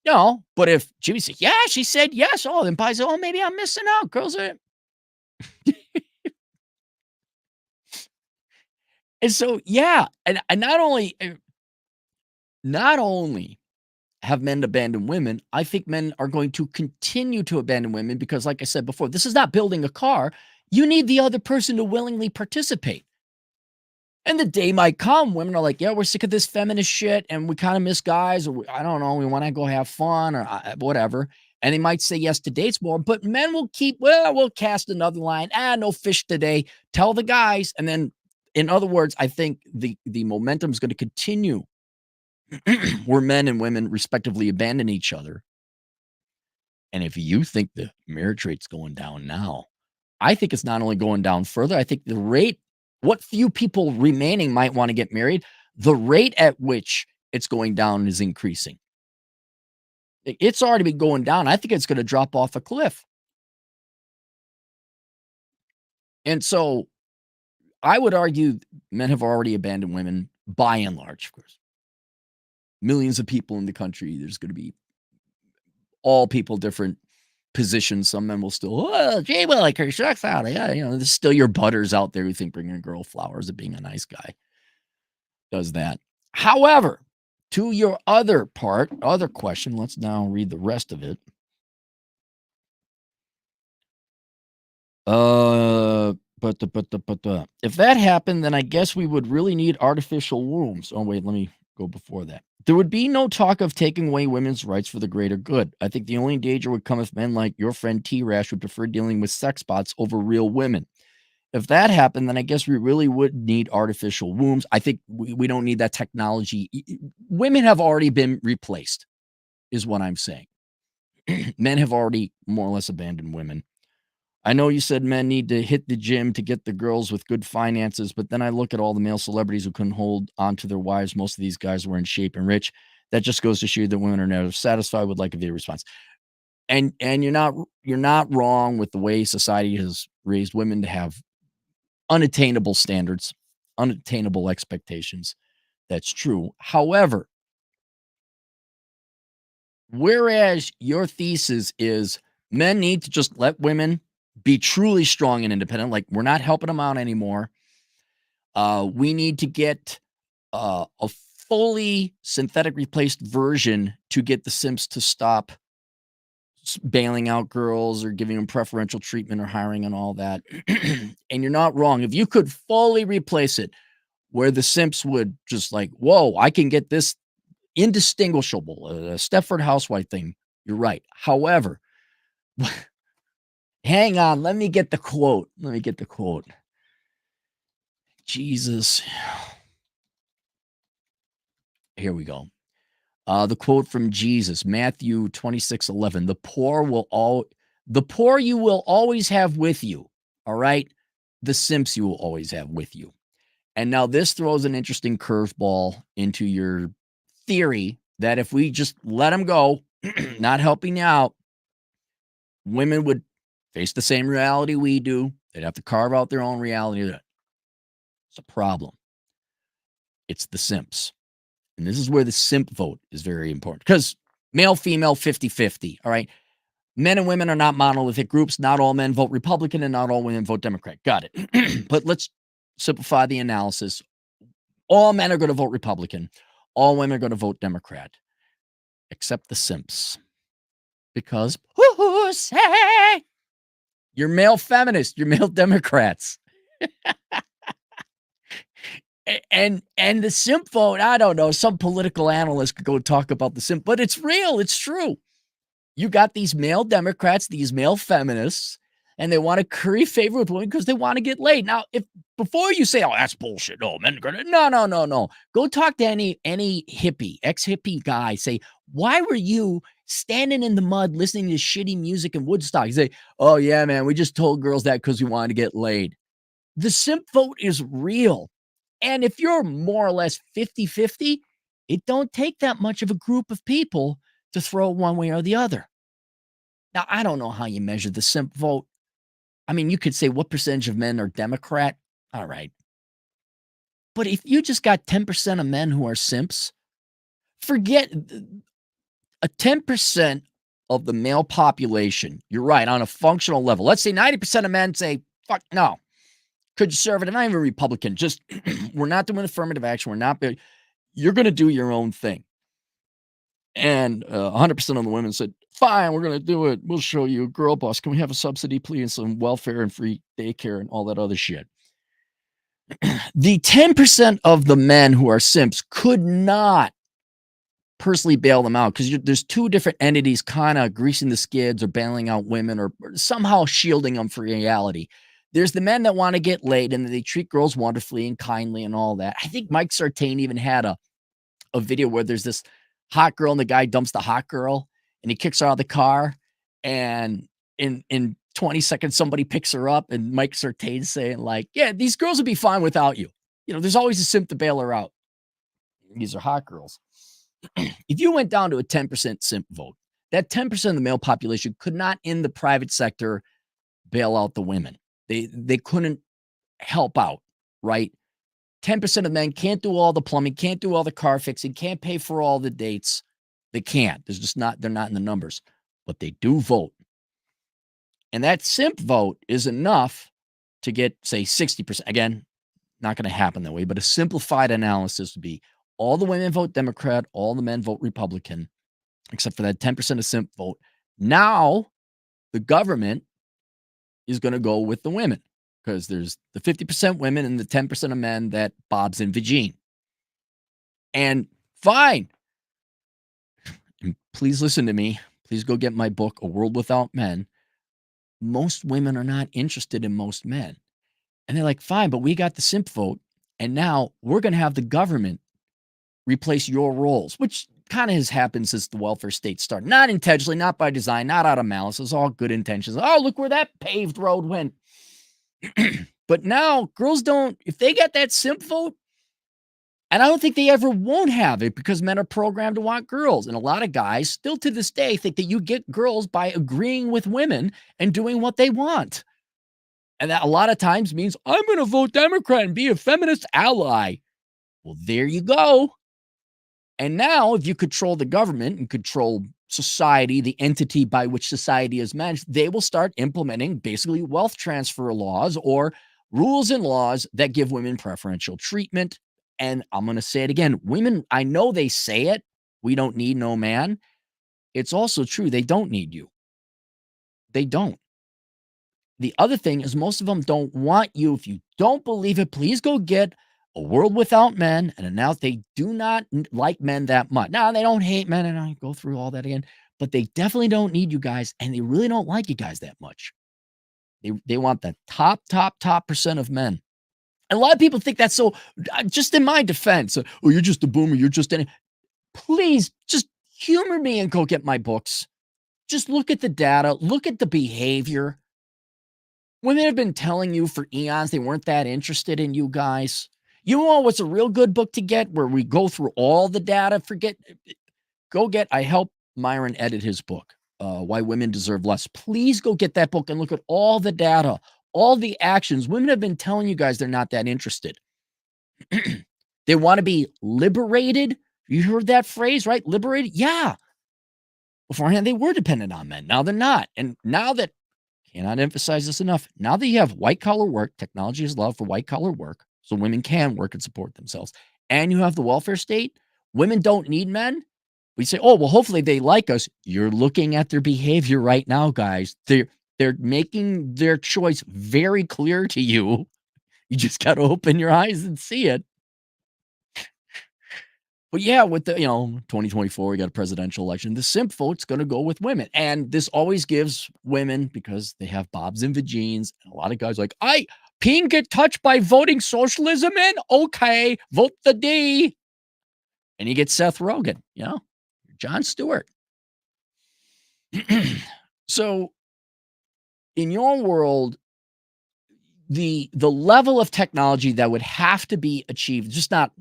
No, but if Jimmy said, yeah, she said yes. Oh, then Bobby said, oh, maybe I'm missing out. Girls are... And so, yeah, and not only have men abandoned women, I think men are going to continue to abandon women because, like I said before, this is not building a car. You need the other person to willingly participate. And the day might come, women are like, yeah, we're sick of this feminist shit and we kind of miss guys, or I don't know, we want to go have fun or whatever. And they might say yes to dates more, but men will keep, well, we'll cast another line. No fish today. Tell the guys. And then, in other words, I think the momentum is going to continue where men and women respectively abandon each other. And if you think the marriage rate's going down now, I think it's not only going down further, I think the rate, what few people remaining might want to get married, the rate at which it's going down is increasing. It's already been going down. I think it's going to drop off a cliff. And so I would argue men have already abandoned women by and large, of course. Millions of people in the country, there's going to be all people different positions. Some men will still, oh, Jay Willikers, shucks out. Yeah, there's still your butters out there who think bringing a girl flowers and being a nice guy does that. However, to your other question, let's now read the rest of it. But if that happened, then I guess we would really need artificial wombs. Oh, wait, let me go before that. There would be no talk of taking away women's rights for the greater good. I think the only danger would come if men like your friend T-Rash would prefer dealing with sex bots over real women. If that happened, then I guess we really would need artificial wombs. I think we don't need that technology. Women have already been replaced, is what I'm saying. Men have already more or less abandoned women. I know you said men need to hit the gym to get the girls with good finances, but then I look at all the male celebrities who couldn't hold on to their wives. Most of these guys were in shape and rich. That just goes to show you that women are never satisfied. Would like a video response. And you're not wrong with the way society has raised women to have unattainable standards, unattainable expectations. That's true. However, whereas your thesis is men need to just let women be truly strong and independent, like we're not helping them out anymore. We need to get a fully synthetic replaced version to get the simps to stop bailing out girls or giving them preferential treatment or hiring and all that. And you're not wrong. If you could fully replace it where the simps would just like, whoa, I can get this indistinguishable, a Stepford housewife thing. You're right. However, hang on. Let me get the quote. Jesus. Here we go. The quote from Jesus, Matthew 26:11. The poor you will always have with you. All right. The simps you will always have with you. And now this throws an interesting curveball into your theory that if we just let them go, not helping you out, women would face the same reality we do. They'd have to carve out their own reality. It's a problem. It's the simps. And this is where the simp vote is very important because male, female, 50-50. All right. Men and women are not monolithic groups. Not all men vote Republican and not all women vote Democrat. Got it. But let's simplify the analysis. All men are going to vote Republican. All women are going to vote Democrat, except the simps. Because who say you're male feminists, you're male Democrats. And the simp vote, I don't know, some political analyst could go talk about the simp, but it's real. It's true. You got these male Democrats, these male feminists, and they want to curry favor with women because they want to get laid. Now, if before you say, oh, that's bullshit. No, men are gonna, no. Go talk to any hippie, ex-hippie guy. Say, why were you standing in the mud listening to shitty music in Woodstock? You say, oh, yeah, man, we just told girls that because we wanted to get laid. The simp vote is real. And if you're more or less 50-50, it don't take that much of a group of people to throw one way or the other. Now, I don't know how you measure the simp vote. I mean, you could say what percentage of men are Democrat. All right. But if you just got 10% of men who are simps, forget a 10% of the male population. You're right, on a functional level. Let's say 90% of men say, fuck no. Conservative, not even Republican, just we're not doing affirmative action. We're not, you're going to do your own thing. And 100% of the women said, fine, we're going to do it. We'll show you. Girl boss, can we have a subsidy, please? Some welfare and free daycare and all that other shit. The 10% of the men who are simps could not personally bail them out because there's two different entities kind of greasing the skids or bailing out women or somehow shielding them from reality. There's the men that want to get laid and they treat girls wonderfully and kindly and all that. I think Mike Sartain even had a video where there's this hot girl and the guy dumps the hot girl and he kicks her out of the car. And in 20 seconds, somebody picks her up and Mike Sartain's saying, like, yeah, these girls would be fine without you. You know, there's always a simp to bail her out. These are hot girls. If you went down to a 10% simp vote, that 10% of the male population could not in the private sector bail out the women. They couldn't help out, right? 10% of men can't do all the plumbing, can't do all the car fixing, can't pay for all the dates. They can't. There's just not, they're not in the numbers, but they do vote. And that simp vote is enough to get, say, 60%. Again, not going to happen that way, but a simplified analysis would be all the women vote Democrat, all the men vote Republican, except for that 10% of simp vote. Now the government is going to go with the women because there's the 50% women and the 10% of men that Bob's in Vagine. And fine. And please listen to me. Please go get my book, A World Without Men. Most women are not interested in most men. And they're like, fine, but we got the simp vote. And now we're going to have the government replace your roles, which kind of has happened since the welfare state started. Not intentionally, not by design, not out of malice. It's all good intentions. Oh, look where that paved road went. But now girls don't, if they get that simp vote, and I don't think they ever won't have it because men are programmed to want girls. And a lot of guys still to this day think that you get girls by agreeing with women and doing what they want. And that a lot of times means I'm going to vote Democrat and be a feminist ally. Well, there you go. And now if you control the government and control society, the entity by which society is managed, they will start implementing basically wealth transfer laws or rules and laws that give women preferential treatment. And I'm going to say it again. Women, I know they say it. We don't need no man. It's also true. They don't need you. They don't. The other thing is most of them don't want you. If you don't believe it, please go get A World Without Men and announce they do not like men that much. Now, they don't hate men, and I go through all that again, but they definitely don't need you guys, and they really don't like you guys that much. They want the top percent of men. And a lot of people think that's so, just in my defense, oh, you're just a boomer, you're just in it. Please, just humor me and go get my books. Just look at the data, look at the behavior. Women have been telling you for eons they weren't that interested in you guys. You know what's a real good book to get where we go through all the data? I helped Myron edit his book, Why Women Deserve Less. Please go get that book and look at all the data, all the actions. Women have been telling you guys they're not that interested. They want to be liberated. You heard that phrase, right? Liberated? Yeah. Beforehand, they were dependent on men. Now they're not. And now that, cannot emphasize this enough, now that you have white collar work, technology is love for white collar work, so women can work and support themselves, and you have the welfare state, women don't need men. We say, oh, well, hopefully they like us. You're looking at their behavior right now, guys. They're making their choice very clear to you. You just got to open your eyes and see it. But yeah, with the 2024, we got a presidential election. The simp vote's going to go with women, and this always gives women because they have bobs and vagines, and a lot of guys like I can get touched by voting socialism in. Okay, vote the D, and you get Seth Rogen, Jon Stewart. So, in your world, the level of technology that would have to be achieved, just not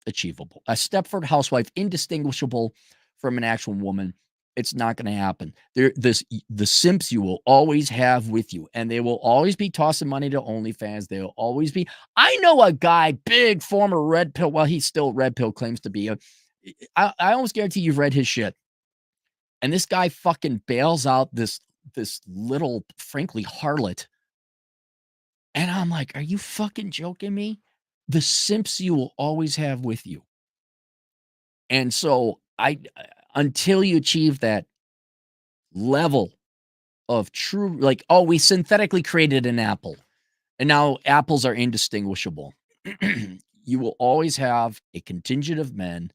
achievable. A Stepford housewife, indistinguishable from an actual woman. It's not going to happen. The simps you will always have with you, and they will always be tossing money to OnlyFans. They'll always be. I know a guy, big former red pill. Well, he's still red pill, claims to be. I almost guarantee you've read his shit. And this guy fucking bails out this little, frankly, harlot. And I'm like, are you fucking joking me? The simps you will always have with you. And so until you achieve that level of true, like, oh, we synthetically created an apple and now apples are indistinguishable. you will always have a contingent of men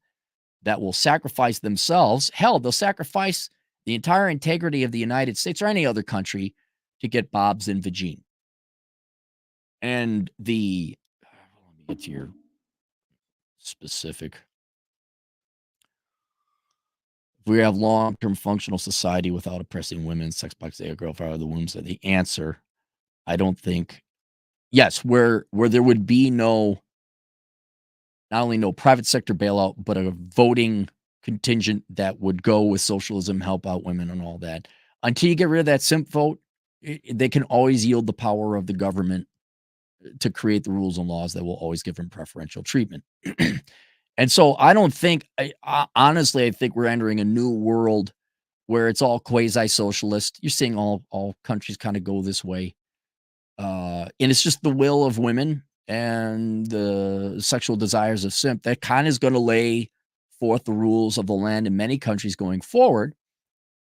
that will sacrifice themselves. Hell, they'll sacrifice the entire integrity of the United States or any other country to get Bob's and Vagine. And let me get to your specific. If we have long-term functional society without oppressing women, sex box, they girl out of the wombs, the answer, I don't think. Yes, where there would be no, not only no private sector bailout, but a voting contingent that would go with socialism, help out women and all that. Until you get rid of that simp vote, they can always yield the power of the government to create the rules and laws that will always give them preferential treatment. And so I don't think, honestly, I think we're entering a new world where it's all quasi-socialist. You're seeing all countries kind of go this way. And it's just the will of women and the sexual desires of simp that kind of is going to lay forth the rules of the land in many countries going forward.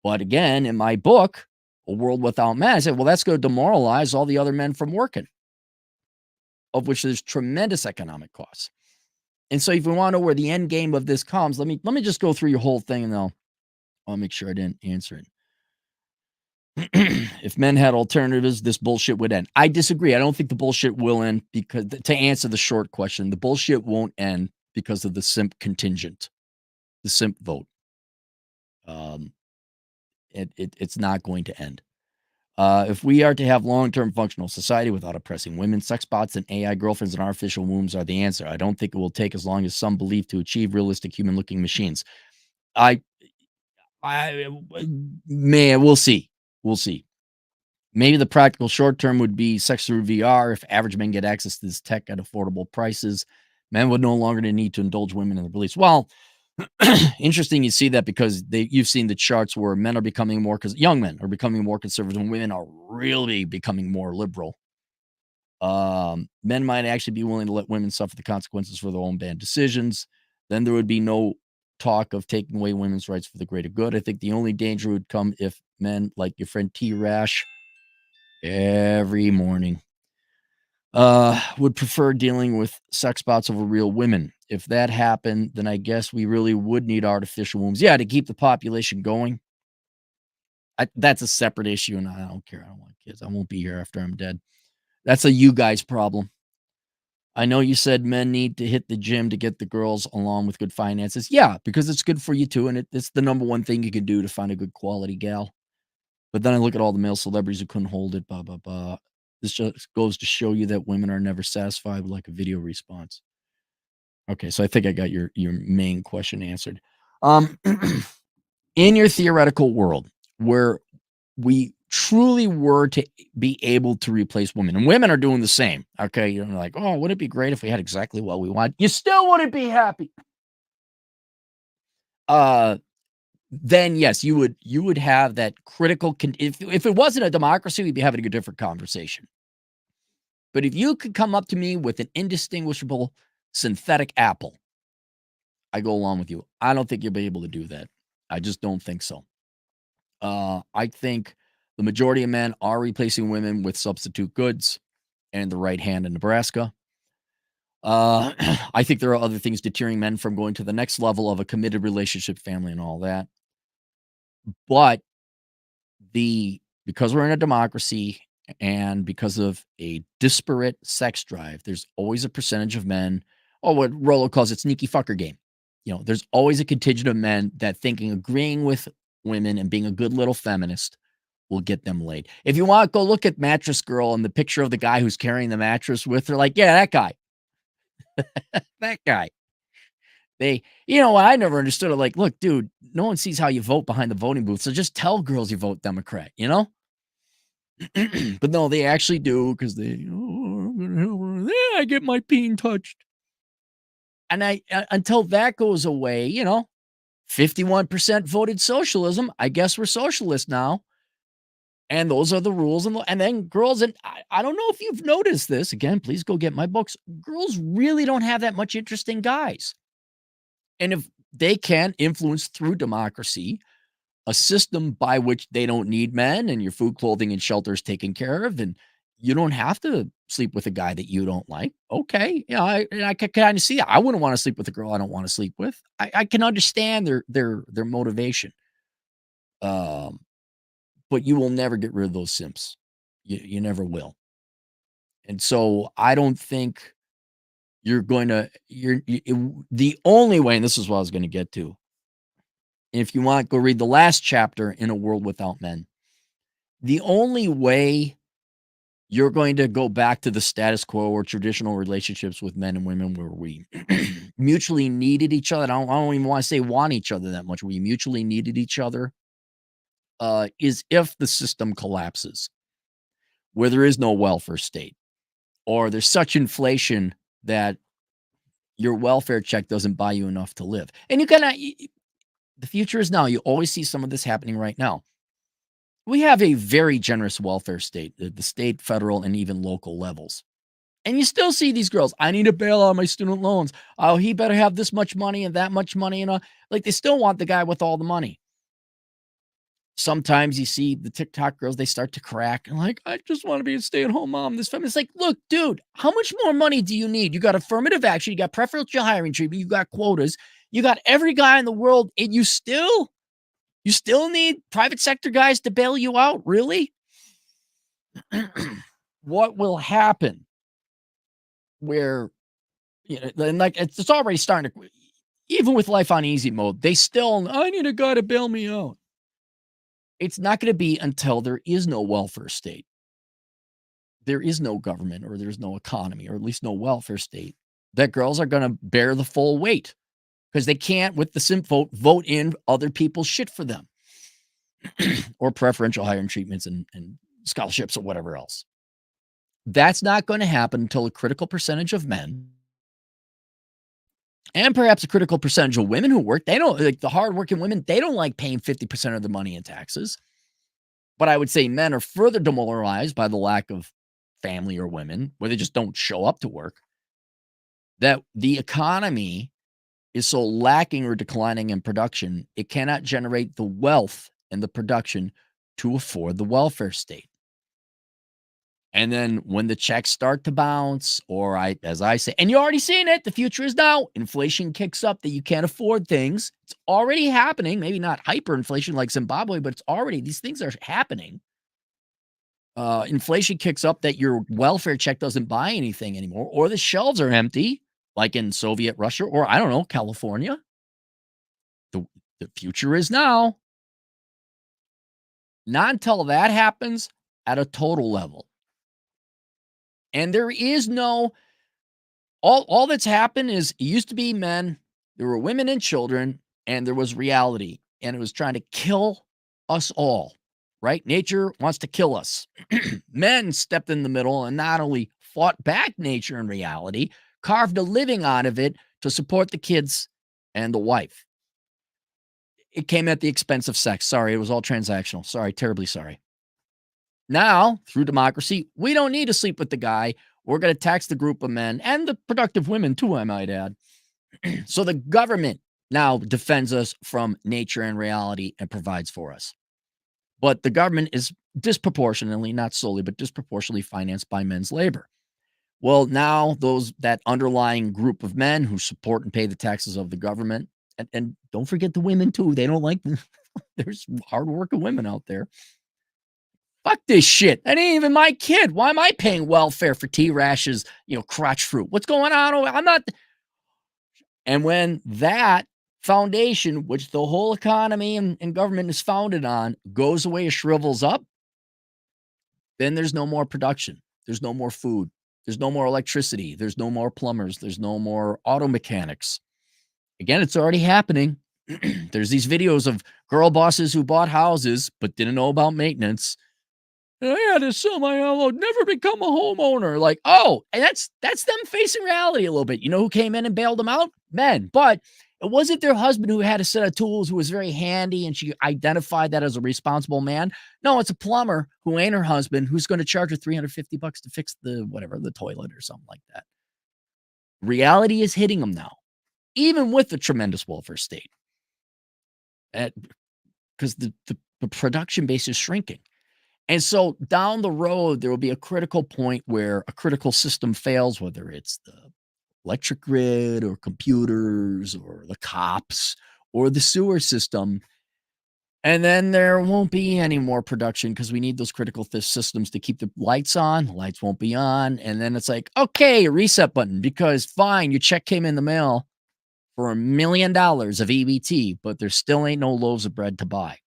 But again, in my book, A World Without Men, I said, well, that's going to demoralize all the other men from working, of which there's tremendous economic costs. And so if you want to know where the end game of this comes, let me just go through your whole thing and I'll make sure I didn't answer it. If men had alternatives, this bullshit would end. I disagree. I don't think the bullshit will end because, to answer the short question, the bullshit won't end because of the simp contingent, the simp vote. It's not going to end. If we are to have long-term functional society without oppressing women, sex bots and AI girlfriends and artificial wombs are the answer. I don't think it will take as long as some believe to achieve realistic human-looking machines. Man, we'll see. We'll see. Maybe the practical short term would be sex through VR. If average men get access to this tech at affordable prices, men would no longer need to indulge women in their beliefs. Well, interesting you see that because you've seen the charts where men are becoming more, because young men are becoming more conservative and women are really becoming more liberal. Men might actually be willing to let women suffer the consequences for their own bad decisions. Then there would be no talk of taking away women's rights for the greater good. I think the only danger would come if men like your friend T Rash every morning would prefer dealing with sex bots over real women. If that happened, then I guess we really would need artificial wombs. Yeah, to keep the population going. That's a separate issue, and I don't care. I don't want kids. I won't be here after I'm dead. That's a you guys problem. I know you said men need to hit the gym to get the girls along with good finances. Yeah, because it's good for you too, and it's the number one thing you can do to find a good quality gal. But then I look at all the male celebrities who couldn't hold it, blah, blah, blah. This just goes to show you that women are never satisfied with like a video response. Okay, so I think I got your main question answered. In your theoretical world where we truly were to be able to replace women, and women are doing the same. Okay, you're like, oh, wouldn't it be great if we had exactly what we want? You still wouldn't be happy. Then yes, you would have that critical. If it wasn't a democracy, we'd be having a different conversation. But if you could come up to me with an indistinguishable synthetic apple, I go along with you. I don't think you'll be able to do that. I just don't think so. I think the majority of men are replacing women with substitute goods and the right hand in Nebraska. I think there are other things deterring men from going to the next level of a committed relationship, family, and all that. But because we're in a democracy and because of a disparate sex drive, there's always a percentage of men, or what Rollo calls it, sneaky fucker game. There's always a contingent of men that thinking agreeing with women and being a good little feminist will get them laid. If you want, go look at Mattress Girl and the picture of the guy who's carrying the mattress with her. Like, yeah, that guy. That guy. I never understood it. Like, look, dude, no one sees how you vote behind the voting booth. So just tell girls you vote Democrat, But no, they actually do because I'm going to help her. Yeah, I get my peen touched. And until that goes away, 51% voted socialism. I guess we're socialists now. And those are the rules. And then girls, and I don't know if you've noticed this. Again, please go get my books. Girls really don't have that much interest in guys. And if they can influence through democracy a system by which they don't need men and your food, clothing, and shelter is taken care of, and You don't have to sleep with a guy that you don't like. Okay. Yeah, I can kind of see that. I wouldn't want to sleep with a girl I don't want to sleep with. I can understand their motivation. Um, but you will never get rid of those simps. You never will. And so I don't think you're going to the only way, and this is what I was going to get to. If you want, go read the last chapter in A World Without Men. The only way you're going to go back to the status quo or traditional relationships with men and women where we mutually needed each other. I don't even want to say want each other that much. We mutually needed each other. Is if the system collapses, where there is no welfare state, or there's such inflation that your welfare check doesn't buy you enough to live. And you kind of, the future is now. You always see some of this happening right now. We have a very generous welfare state, the state, federal, and even local levels. And you still see these girls. I need to bail out my student loans. Oh, he better have this much money and that much money. And like they still want the guy with all the money. Sometimes you see the TikTok girls, they start to crack and like, I just want to be a stay-at-home mom. This family. It's like, look, dude, how much more money do you need? You got affirmative action, you got preferential hiring treatment, you got quotas, you got every guy in the world, and you still need private sector guys to bail you out? Really? What will happen where, and like it's already starting to, even with life on easy mode, they still, I need a guy to bail me out. It's not going to be until there is no welfare state, there is no government, or there's no economy, or at least no welfare state, that girls are going to bear the full weight because they can't, with the simp vote in other people's shit for them or preferential hiring treatments and scholarships or whatever else. That's not going to happen until a critical percentage of men and perhaps a critical percentage of women who work, they don't like the hardworking women. They don't like paying 50% of their money in taxes. But I would say men are further demoralized by the lack of family or women where they just don't show up to work. That the economy is so lacking or declining in production, it cannot generate the wealth and the production to afford the welfare state. And then when the checks start to bounce, or as I say, and you're already seeing it, the future is now, inflation kicks up that you can't afford things. It's already happening. Maybe not hyperinflation like Zimbabwe, but it's already, these things are happening. Inflation kicks up that your welfare check doesn't buy anything anymore, or the shelves are empty, like in Soviet Russia, or I don't know, California. The future is now. Not until that happens at a total level. And there is no, all that's happened is it used to be men, there were women and children, and there was reality. And it was trying to kill us all, right? Nature wants to kill us. Men stepped in the middle and not only fought back nature and reality, carved a living out of it to support the kids and the wife. It came at the expense of sex. Sorry, it was all transactional. Sorry, terribly sorry. Now, through democracy, we don't need to sleep with the guy. We're going to tax the group of men and the productive women too, I might add. So the government now defends us from nature and reality and provides for us. But the government is disproportionately, not solely, but disproportionately financed by men's labor. Well, now that underlying group of men who support and pay the taxes of the government, and don't forget the women too. They don't like, there's hardworking women out there. Fuck this shit. That ain't even my kid. Why am I paying welfare for T-rashes, crotch fruit? What's going on? I'm not. And when that foundation, which the whole economy and government is founded on, goes away or shrivels up, then there's no more production. There's no more food. There's no more electricity. There's no more plumbers. There's no more auto mechanics. Again, it's already happening. There's these videos of girl bosses who bought houses but didn't know about maintenance. I had to sell my house, I'll never become a homeowner. Like, oh, and that's them facing reality a little bit. You know who came in and bailed them out? Men. But it wasn't their husband who had a set of tools, who was very handy, and she identified that as a responsible man. No, it's a plumber who ain't her husband, who's going to charge her $350 to fix the toilet or something like that. Reality is hitting them now, even with the tremendous welfare state. Because the production base is shrinking. And so down the road, there will be a critical point where a critical system fails, whether it's the electric grid or computers or the cops or the sewer system. And then there won't be any more production because we need those critical systems to keep the lights on. The lights won't be on. And then it's like, okay, reset button, because fine, your check came in the mail for $1 million of EBT, but there still ain't no loaves of bread to buy.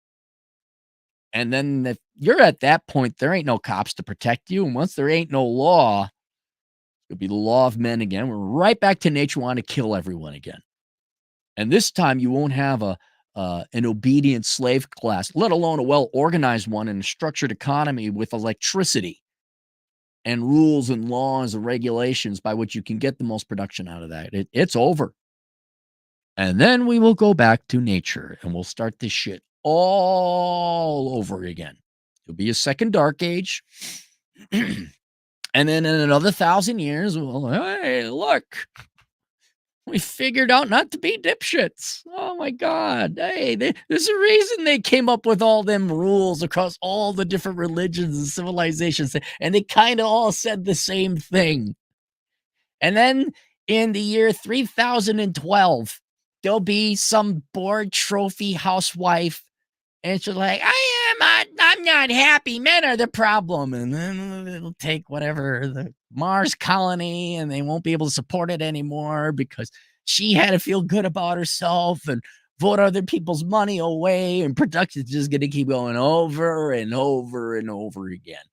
And then if you're at that point, there ain't no cops to protect you. And once there ain't no law, it'll be the law of men again. We're right back to nature wanting to kill everyone again. And this time you won't have an obedient slave class, let alone a well-organized one in a structured economy with electricity and rules and laws and regulations by which you can get the most production out of that. It's over. And then we will go back to nature and we'll start this shit all over again. It'll be a second dark age. And then in another 1,000 years, well, hey, look, we figured out not to be dipshits. Oh my God. Hey, there's a reason they came up with all them rules across all the different religions and civilizations. And they kind of all said the same thing. And then in the year 3012, there'll be some bored trophy housewife. And she's like, I'm not happy. Men are the problem. And then it'll take whatever, the Mars colony, and they won't be able to support it anymore because she had to feel good about herself and vote other people's money away. And production's just going to keep going over and over and over again.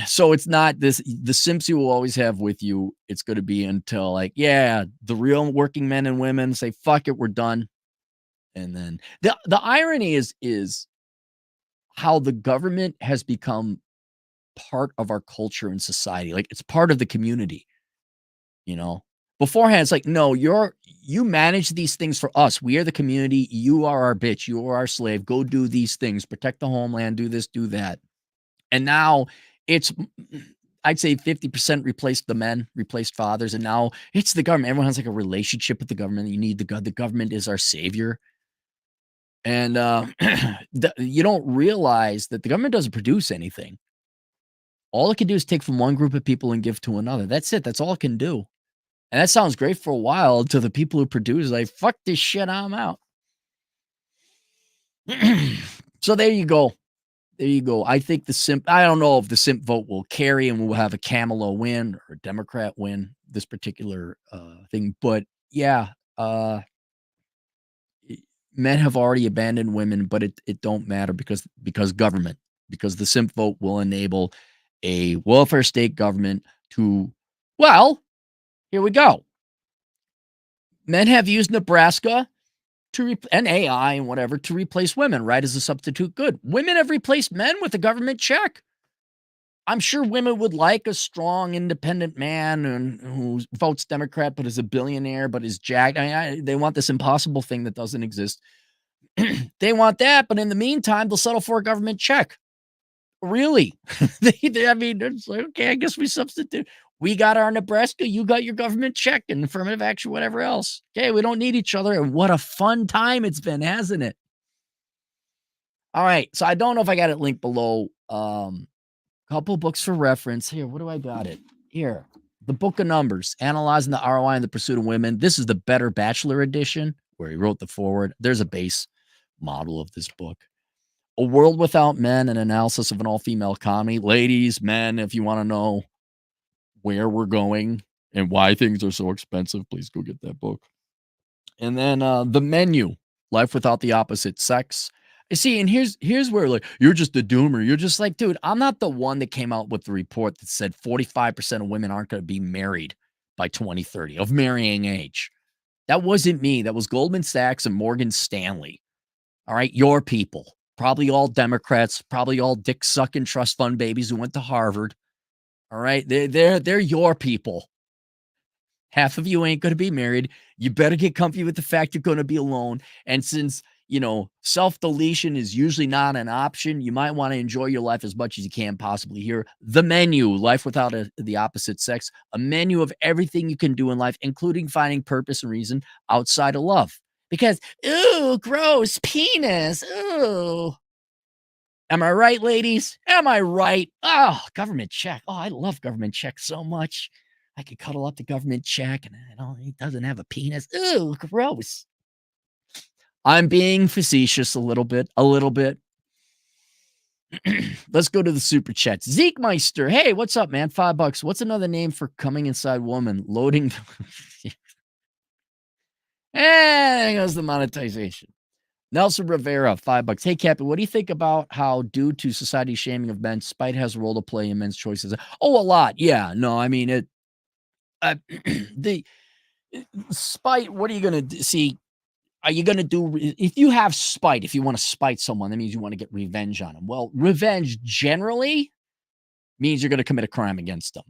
So it's not the Simps you will always have with you. It's going to be until like, yeah, the real working men and women say, fuck it, we're done. And then the irony is how the government has become part of our culture and society. Like it's part of the community, you know. Beforehand, it's like, no, you manage these things for us. We are the community. You are our bitch. You are our slave. Go do these things. Protect the homeland. Do this, do that. And now it's, I'd say 50% replaced the men, replaced fathers. And now it's the government. Everyone has like a relationship with the government. You need the government is our savior. And you don't realize that the government doesn't produce anything. All it can do is take from one group of people and give to another. That's it. That's all it can do. And that sounds great for a while to the people who produce. Like, fuck this shit, I'm out. So there you go. There you go. I think I don't know if the Simp vote will carry and we'll have a Kamala win or a Democrat win this particular thing. But yeah, men have already abandoned women, but it don't matter because government, because the Simp vote will enable a welfare state government to, well, here we go. Men have used Nebraska and AI and whatever to replace women, right, as a substitute good. Women have replaced men with a government check. I'm sure women would like a strong, independent man who votes Democrat but is a billionaire but is jacked. They want this impossible thing that doesn't exist. They want that, but in the meantime, they'll settle for a government check. Really? I mean, it's like, okay, I guess we substitute. We got our Nebraska, you got your government check and affirmative action, whatever else. Okay, we don't need each other. And what a fun time it's been, hasn't it? All right, so I don't know if I got it linked below. Couple books for reference. Here, what do I got it? Here, the Book of Numbers, Analyzing the ROI in the Pursuit of Women. This is the Better Bachelor edition, where he wrote the foreword. There's a base model of this book. A World Without Men, an analysis of an all-female economy. Ladies, men, if you want to know where we're going and why things are so expensive, please go get that book. And then The Menu, Life Without the Opposite Sex. You see, and here's where, like, you're just a doomer. You're just like, dude, I'm not the one that came out with the report that said 45% of women aren't going to be married by 2030, of marrying age. That wasn't me. That was Goldman Sachs and Morgan Stanley. All right, your people. Probably all Democrats, probably all dick-sucking trust fund babies who went to Harvard. All right, they're your people. Half of you ain't going to be married. You better get comfy with the fact you're going to be alone. And since, self-deletion is usually not an option, you might want to enjoy your life as much as you can possibly. Here, The Menu, Life Without the Opposite Sex, a menu of everything you can do in life, including finding purpose and reason outside of love. Because, ooh, gross, penis, ooh. Am I right, ladies? Am I right? Oh, government check. Oh, I love government check so much. I could cuddle up the government check and he doesn't have a penis. Ooh, gross. I'm being facetious a little bit. Let's go to the super chats. Zeke Meister. Hey, what's up, man? $5. What's another name for coming inside woman? Loading. And there goes the monetization. Nelson Rivera, $5. Hey, Captain, what do you think about how, due to society shaming of men, spite has a role to play in men's choices? Oh, a lot. Yeah. No, I mean, the spite, what are you going to see? Are you going to do, if you have spite, if you want to spite someone, that means you want to get revenge on them. Well, revenge generally means you're going to commit a crime against them.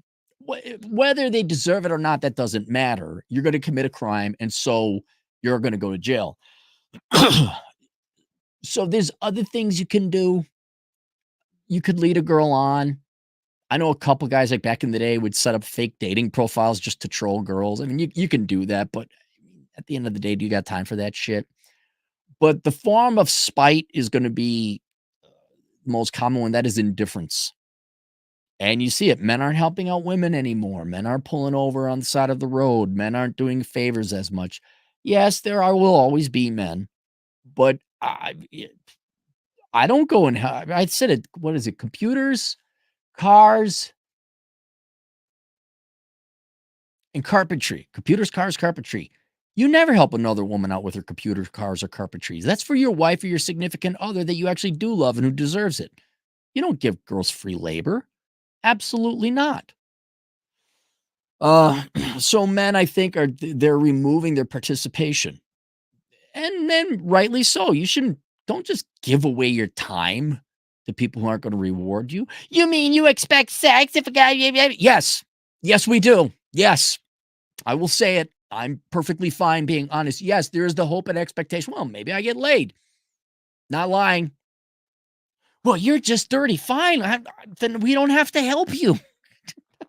Whether they deserve it or not, that doesn't matter. You're going to commit a crime, and so you're going to go to jail. So there's other things you can do. You could lead a girl on. I know a couple guys like back in the day would set up fake dating profiles just to troll girls. I mean, you can do that, but at the end of the day, do you got time for that shit? But the form of spite is going to be the most common one. That is indifference. And you see it. Men aren't helping out women anymore. Men aren't pulling over on the side of the road. Men aren't doing favors as much. Yes, will always be men, but I don't go and I said it. What is it? Computers, cars, and carpentry. Computers, cars, carpentry. You never help another woman out with her computers, cars, or carpentry. That's for your wife or your significant other that you actually do love and who deserves it. You don't give girls free labor. Absolutely not. So men, I think, they're removing their participation. And then rightly so. Don't just give away your time to people who aren't going to reward you. You mean you expect sex if a guy? Yes. Yes, we do. Yes. I will say it. I'm perfectly fine being honest. Yes, there is the hope and expectation. Well, maybe I get laid. Not lying. Well, you're just dirty. Fine. Then we don't have to help you. I'm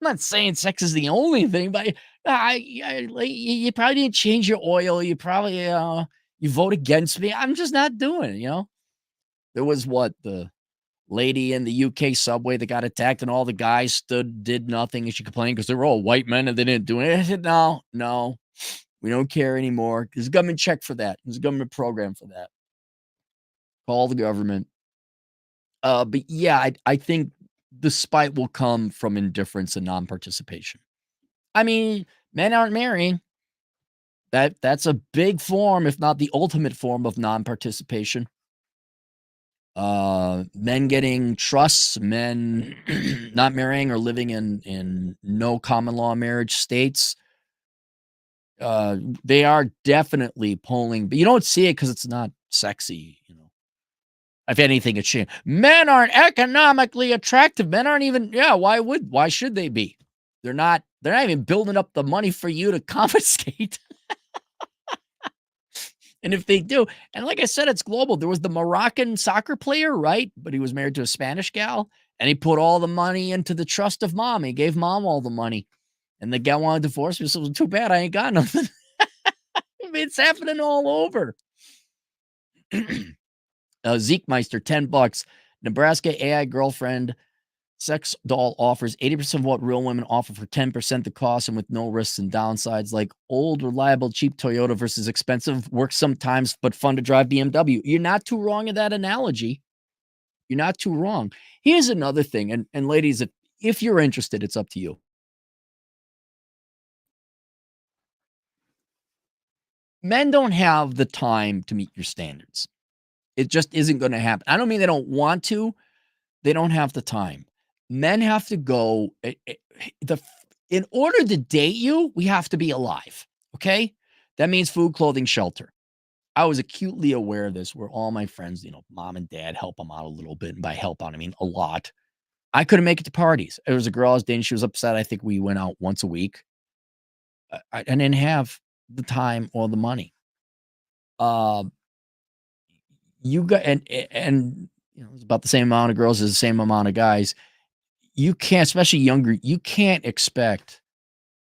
not saying sex is the only thing, but you probably didn't change your oil. You probably you vote against me. I'm just not doing it. There was the lady in the UK subway that got attacked, and all the guys did nothing, and she complained because they were all white men and they didn't do it. I said, no, we don't care anymore. There's a government check for that. There's a government program for that. Call the government. But yeah, I think the spite will come from indifference and non-participation. I mean, men aren't marrying. That's a big form, if not the ultimate form of non-participation. Men getting trusts, men not marrying or living in no common law marriage states. They are definitely polling, but you don't see it because it's not sexy. If anything, it's shame. Men aren't economically attractive. Men aren't even. Yeah, why should they be? They're not even building up the money for you to confiscate. And if they do, and like I said, it's global. There was the Moroccan soccer player, right? But he was married to a Spanish gal, and he put all the money into the trust of mom. He gave mom all the money. And the gal wanted to divorce me. So it was too bad. I ain't got nothing. It's happening all over. Zeke Meister, $10. Nebraska AI girlfriend sex doll offers 80% of what real women offer for 10% the cost and with no risks and downsides, like old, reliable, cheap Toyota versus expensive, works sometimes, but fun to drive BMW. You're not too wrong in that analogy. You're not too wrong. Here's another thing, and ladies, if you're interested, it's up to you. Men don't have the time to meet your standards. It just isn't going to happen. I don't mean they don't want to. They don't have the time. Men have to go. In order to date you, we have to be alive. Okay? That means food, clothing, shelter. I was acutely aware of this, where all my friends, mom and dad help them out a little bit. And by help out, I mean a lot. I couldn't make it to parties. There was a girl I was dating. She was upset. I think we went out once a week. I didn't have the time or the money. You got and it's about the same amount of girls as the same amount of guys. You can't, especially younger, you can't expect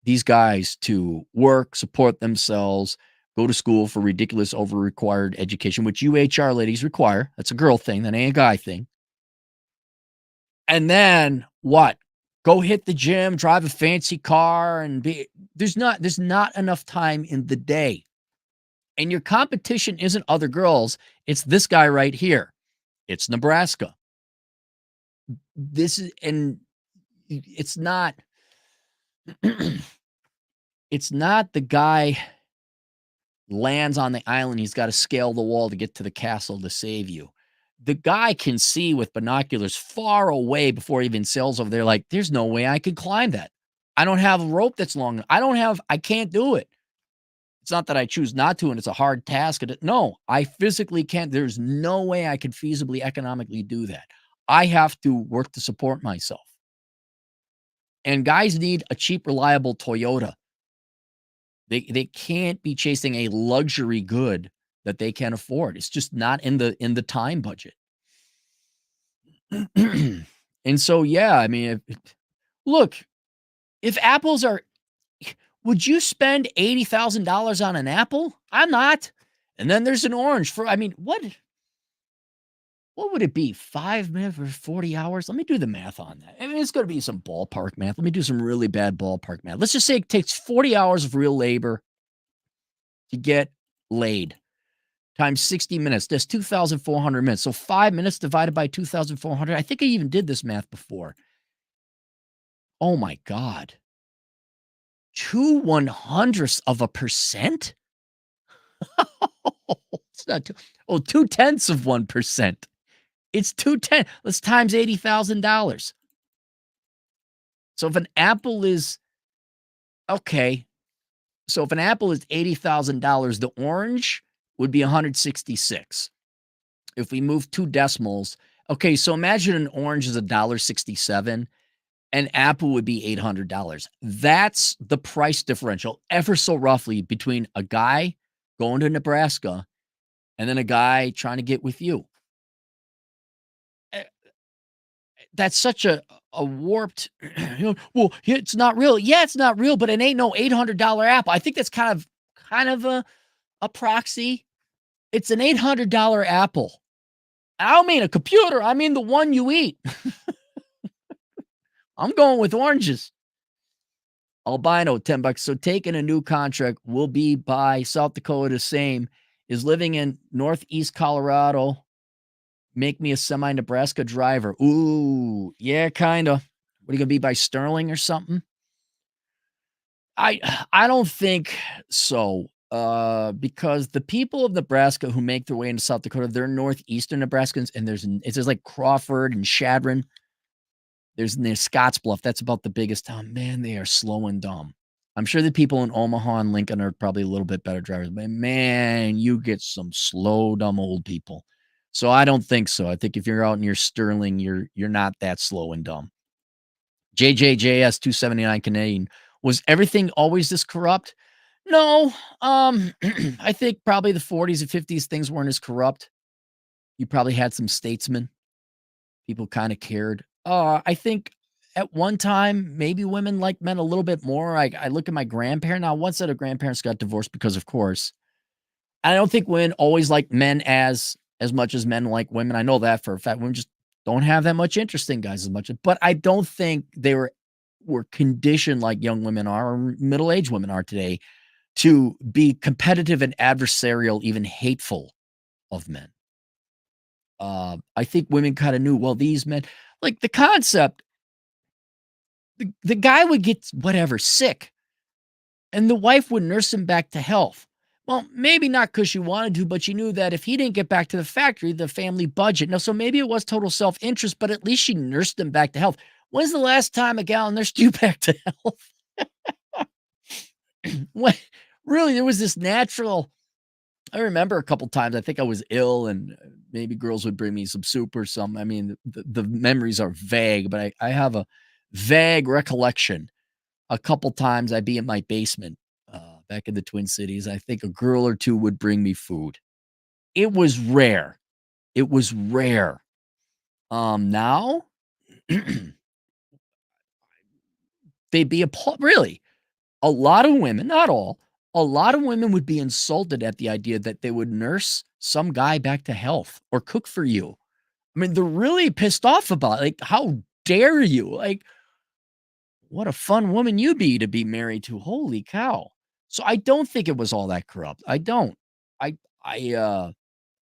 these guys to work, support themselves, go to school for ridiculous, over-required education, which you HR ladies require. That's a girl thing. That ain't a guy thing. And then what? Go hit the gym, drive a fancy car, and there's not enough time in the day. And your competition isn't other girls. It's this guy right here. It's Nebraska. And it's not, it's not the guy lands on the island. He's got to scale the wall to get to the castle to save you. The guy can see with binoculars far away before he even sails over there. Like, there's no way I could climb that. I don't have a rope that's long. I can't do it. It's not that I choose not to, and it's a hard task. No, I physically can't. There's no way I could feasibly, economically do that. I have to work to support myself. And guys need a cheap, reliable Toyota. They can't be chasing a luxury good that they can't afford. It's just not in the time budget. And so, yeah, I mean, look, if apples are, would you spend $80,000 on an apple? I'm not. And then there's an orange for, I mean, what would it be? 5 minutes or 40 hours? Let me do the math on that. I mean, it's going to be some ballpark math. Let me do some really bad ballpark math. Let's just say it takes 40 hours of real labor to get laid times 60 minutes. That's 2,400 minutes. So 5 minutes divided by 2,400. I think I even did this math before. Oh my God. 0.02%? It's not 0.02%. It's 2/10. Let's times $80,000. So if an apple is okay. So if an apple is $80,000, the orange would be 166. If we move 2 decimals, okay, so imagine an orange is $1.67. An apple would be $800. That's the price differential, ever so roughly, between a guy going to Nebraska and then a guy trying to get with you. That's such a warped, well, it's not real. Yeah, it's not real, but it ain't no $800 apple. I think that's kind of a proxy. It's an $800 apple. I don't mean a computer. I mean the one you eat. I'm going with oranges. Albino, $10. So taking a new contract will be by South Dakota, same, is living in Northeast Colorado. Make me a semi-Nebraska driver. Ooh, yeah, kind of. What are you going to be by Sterling or something? I don't think so. Because the people of Nebraska who make their way into South Dakota, they're northeastern Nebraskans, and it's like Crawford and Shadron. There's near Scottsbluff. That's about the biggest town. Man, they are slow and dumb. I'm sure the people in Omaha and Lincoln are probably a little bit better drivers, but man, you get some slow, dumb old people. So I don't think so. I think if you're out near Sterling, you're not that slow and dumb. JJJS 279 Canadian. Was everything always this corrupt? No. I think probably the 40s and 50s things weren't as corrupt. You probably had some statesmen. People kind of cared. I think at one time, maybe women liked men a little bit more. I look at my grandparent. Now, one set of grandparents got divorced because, of course, I don't think women always like men as much as men like women. I know that for a fact. Women just don't have that much interest in guys as much. But I don't think they were conditioned like young women are or middle-aged women are today to be competitive and adversarial, even hateful of men. I think women kind of knew, well, these men, like the concept, the guy would get whatever sick and the wife would nurse him back to health. Well, maybe not because she wanted to, but she knew that if he didn't get back to the factory, the family budget. Now, so maybe it was total self-interest, but at least she nursed him back to health. When's the last time a gal nursed you back to health? When, really, there was this natural. I remember a couple times, I think I was ill and maybe girls would bring me some soup or something. I mean, the memories are vague, but I have a vague recollection. A couple times I'd be in my basement back in the Twin Cities. I think a girl or two would bring me food. It was rare. It was rare. Now they'd be really a lot of women, not all, A lot of women would be insulted at the idea that they would nurse some guy back to health or cook for you. I mean, they're really pissed off about it. Like, how dare you? Like, what a fun woman you be to be married to. Holy cow. So I don't think it was all that corrupt. I don't. I I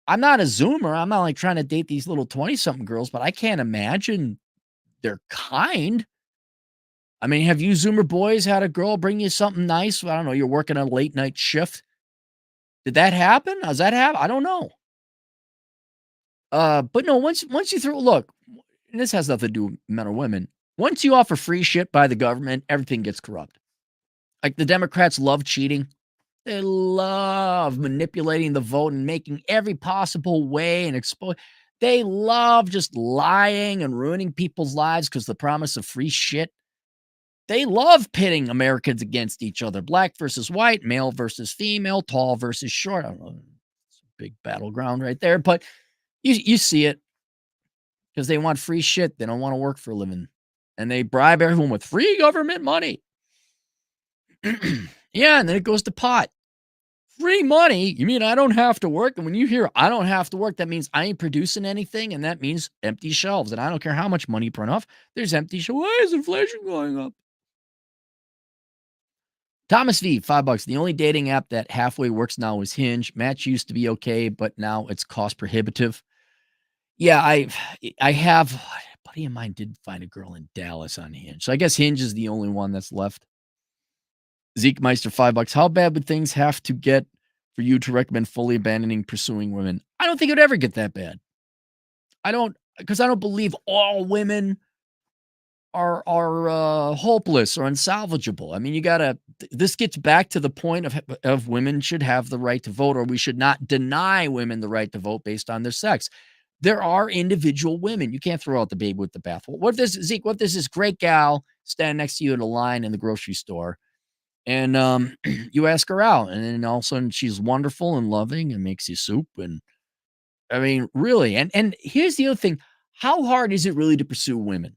I'm not a zoomer. I'm not like trying to date these little 20-something girls, but I can't imagine they're kind. I mean, have you zoomer boys had a girl bring you something nice? I don't know, you're working a late night shift. Did that happen? Does that happen? I don't know. But no, once you throw look, and this has nothing to do with men or women. Once you offer free shit by the government, everything gets corrupt. Like the Democrats love cheating. They love manipulating the vote and making every possible way and expose. They love just lying and ruining people's lives because the promise of free shit. They love pitting Americans against each other, black versus white, male versus female, tall versus short. I don't know. It's a big battleground right there, but you see it because they want free shit. They don't want to work for a living. And they bribe everyone with free government money. Yeah, and then it goes to pot. Free money? You mean I don't have to work? And when you hear I don't have to work, that means I ain't producing anything, and that means empty shelves. And I don't care how much money you print off, there's empty shelves. Why is inflation going up? Thomas V, $5. The only dating app that halfway works now is Hinge. Match used to be okay, but now it's cost prohibitive. Yeah, I have a buddy of mine did find a girl in Dallas on Hinge. So I guess Hinge is the only one that's left. Zeke Meister, $5. How bad would things have to get for you to recommend fully abandoning pursuing women? I don't think it would ever get that bad. I don't, because I don't believe all women are hopeless or unsalvageable. I mean, you gotta. This gets back to the point of women should have the right to vote, or we should not deny women the right to vote based on their sex. There are individual women. You can't throw out the baby with the bathwater. What if this Zeke? What if there's this great gal standing next to you in a line in the grocery store, and you ask her out, and then all of a sudden she's wonderful and loving and makes you soup, and I mean, really. And here's the other thing: how hard is it really to pursue women?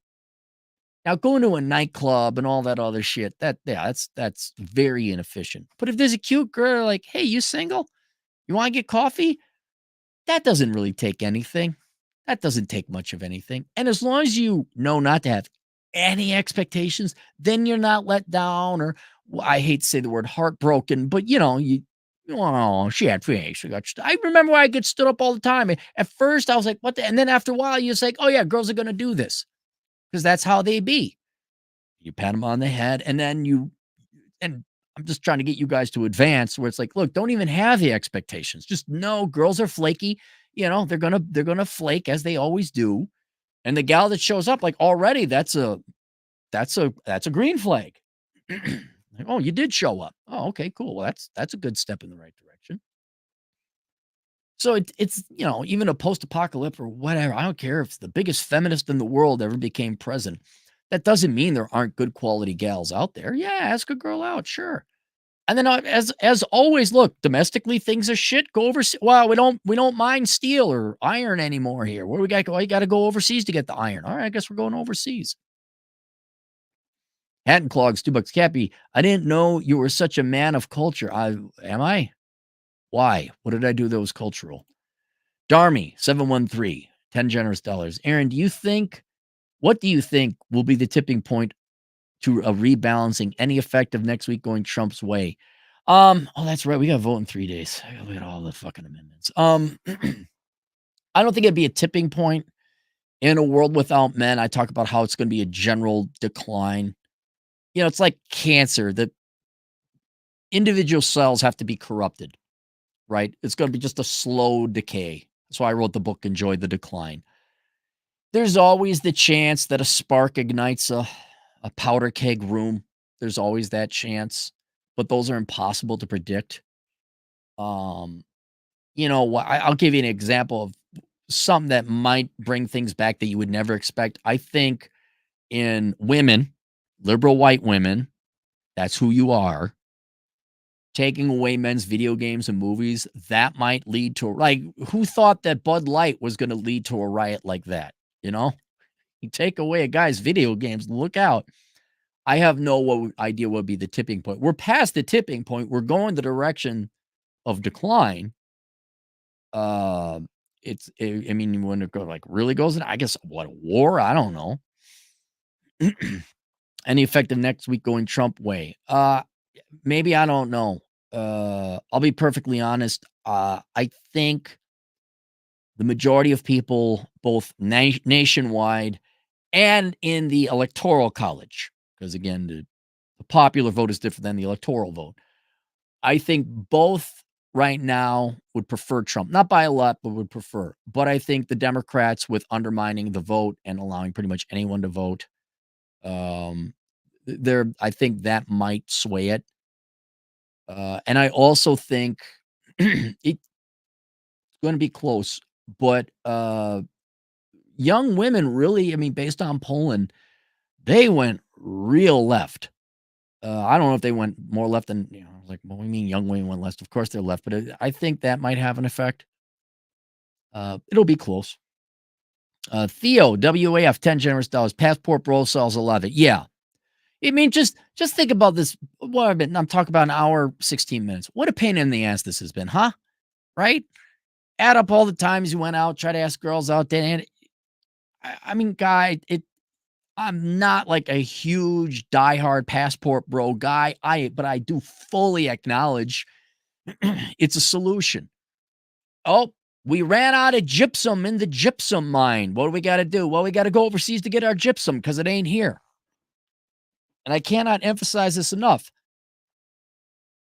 Now, going to a nightclub and all that other shit, that's very inefficient. But if there's a cute girl like, "Hey, you single? You wanna get coffee?" That doesn't really take anything. That doesn't take much of anything. And as long as you know not to have any expectations, then you're not let down or I hate to say the word heartbroken, but, "Oh, she had face. I remember when I get stood up all the time. At first, I was like, "What the" and then after a while, you're just like, "Oh, yeah, girls are gonna do this because that's how they be." You pat them on the head, and then and I'm just trying to get you guys to advance where it's like, look, don't even have the expectations. Just know girls are flaky. They're gonna flake as they always do. And the gal that shows up, like already, that's a green flag. Like, oh, you did show up. Oh, okay, cool. Well, that's a good step in the right direction. So it's even a post-apocalypse or whatever. I don't care if the biggest feminist in the world ever became president. That doesn't mean there aren't good quality gals out there. Yeah, ask a girl out, sure. And then as always, look, domestically things are shit. Go overseas. Well, we don't mine steel or iron anymore here. Where we got to go? You got to go overseas to get the iron. All right, I guess we're going overseas. Hat and clogs, $2. Cappy, I didn't know you were such a man of culture. Am I? Why? What did I do that was cultural? Darmy, 713, 10 generous dollars. Aaron, what do you think will be the tipping point to a rebalancing, any effect of next week going Trump's way? Oh, that's right. We got to vote in 3 days. I got to look at all the fucking amendments. I don't think it'd be a tipping point in a world without men. I talk about how it's going to be a general decline. It's like cancer. The individual cells have to be corrupted, right? It's going to be just a slow decay. That's why I wrote the book, Enjoy the Decline. There's always the chance that a spark ignites a powder keg room. There's always that chance, but those are impossible to predict. I'll give you an example of something that might bring things back that you would never expect. I think in women, liberal white women, that's who you are. Taking away men's video games and movies, that might lead to who thought that Bud Light was going to lead to a riot like that? You take away a guy's video games, look out. I have no idea what would be the tipping point. We're past the tipping point. We're going the direction of decline. Uh, I mean, when it go like really goes in, I guess what, a war? I don't know. Any effect of next week going Trump way? Maybe, I don't know. I'll be perfectly honest. I think the majority of people, both nationwide and in the electoral college, because again, the popular vote is different than the electoral vote. I think both right now would prefer Trump, not by a lot, but would prefer. But I think the Democrats, with undermining the vote and allowing pretty much anyone to vote, um, I think that might sway it. And I also think it's going to be close, but young women really, I mean, based on polling, they went real left. I don't know if they went more left than, like, what do you mean young women went left? Of course they're left, but I think that might have an effect. It'll be close. Theo, WAF, 10 generous dollars. Passport bro sells 11. Yeah. I mean, just think about this. What I'm talking about an hour, 16 minutes. What a pain in the ass this has been, huh? Right? Add up all the times you went out, try to ask girls out there. And I mean, guy, I'm not like a huge diehard passport bro guy. But I do fully acknowledge it's a solution. Oh, we ran out of gypsum in the gypsum mine. What do we got to do? Well, we got to go overseas to get our gypsum because it ain't here. And I cannot emphasize this enough.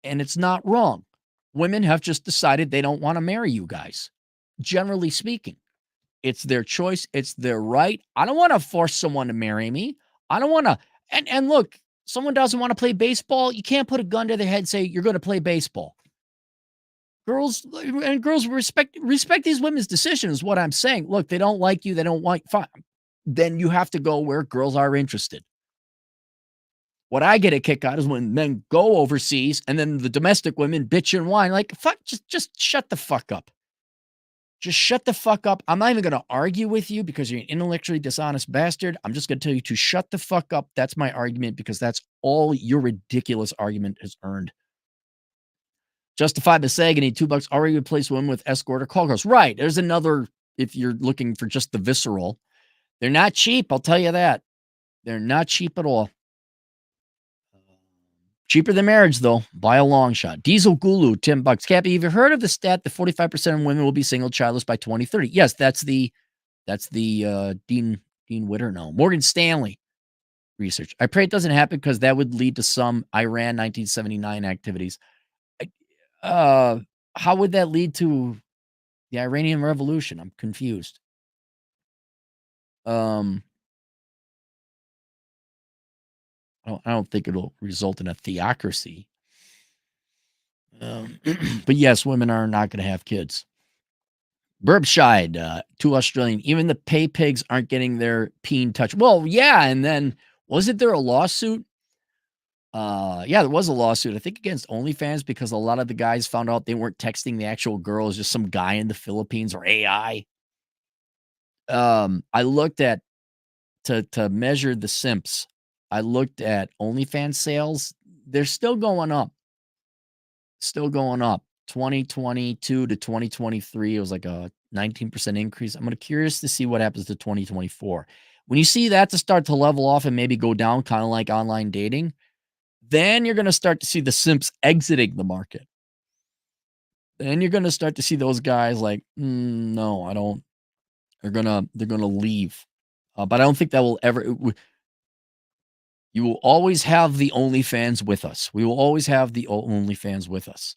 And it's not wrong. Women have just decided they don't want to marry you guys. Generally speaking, it's their choice. It's their right. I don't want to force someone to marry me. I don't want to. And look, someone doesn't want to play baseball. You can't put a gun to their head and say, you're going to play baseball. Girls respect these women's decisions. What I'm saying, look, they don't like you. They don't want, fine. Then you have to go where girls are interested. What I get a kick out is when men go overseas and then the domestic women bitch and whine. Like, fuck, just shut the fuck up. Just shut the fuck up. I'm not even going to argue with you because you're an intellectually dishonest bastard. I'm just going to tell you to shut the fuck up. That's my argument because that's all your ridiculous argument has earned. Justified Basagany, $2 already replaced women with escort or call girls. Right. There's another, if you're looking for just the visceral. They're not cheap. I'll tell you that. They're not cheap at all. Cheaper than marriage, though, by a long shot. Diesel Gulu, $10. Cappy, have you heard of the stat that 45% of women will be single childless by 2030? Yes, that's the Dean Witter. No, Morgan Stanley research. I pray it doesn't happen because that would lead to some Iran 1979 activities. How would that lead to the Iranian Revolution? I'm confused. I don't think it'll result in a theocracy. But yes, women are not going to have kids. Burbshide, 2 Australian. Even the pay pigs aren't getting their peen touch. Well, yeah, and then wasn't there a lawsuit? Yeah, there was a lawsuit, I think against OnlyFans because a lot of the guys found out they weren't texting the actual girls, just some guy in the Philippines or AI. I looked at to measure the simps. I looked at OnlyFans sales. They're still going up. Still going up. 2022 to 2023, it was like a 19% increase. I'm curious to see what happens to 2024. When you see that to start to level off and maybe go down, kind of like online dating, then you're going to start to see the simps exiting the market. Then you're going to start to see those guys like, no, I don't. They're gonna leave. But I don't think that will ever. You will always have the OnlyFans with us. We will always have the OnlyFans with us.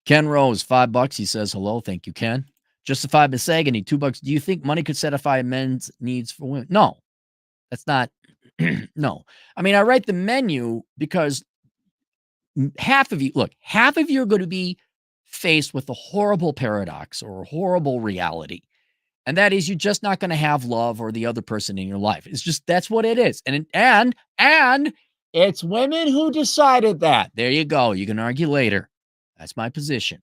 Ken Rose, $5. He says hello. Thank you, Ken. Justified Basagany, $2. Do you think money could satisfy men's needs for women? No, that's not. No. I mean, I write the menu because half of you are going to be faced with a horrible paradox or a horrible reality. And that is you're just not going to have love or the other person in your life. It's just, that's what it is. And it's women who decided that. There you go. You can argue later. That's my position,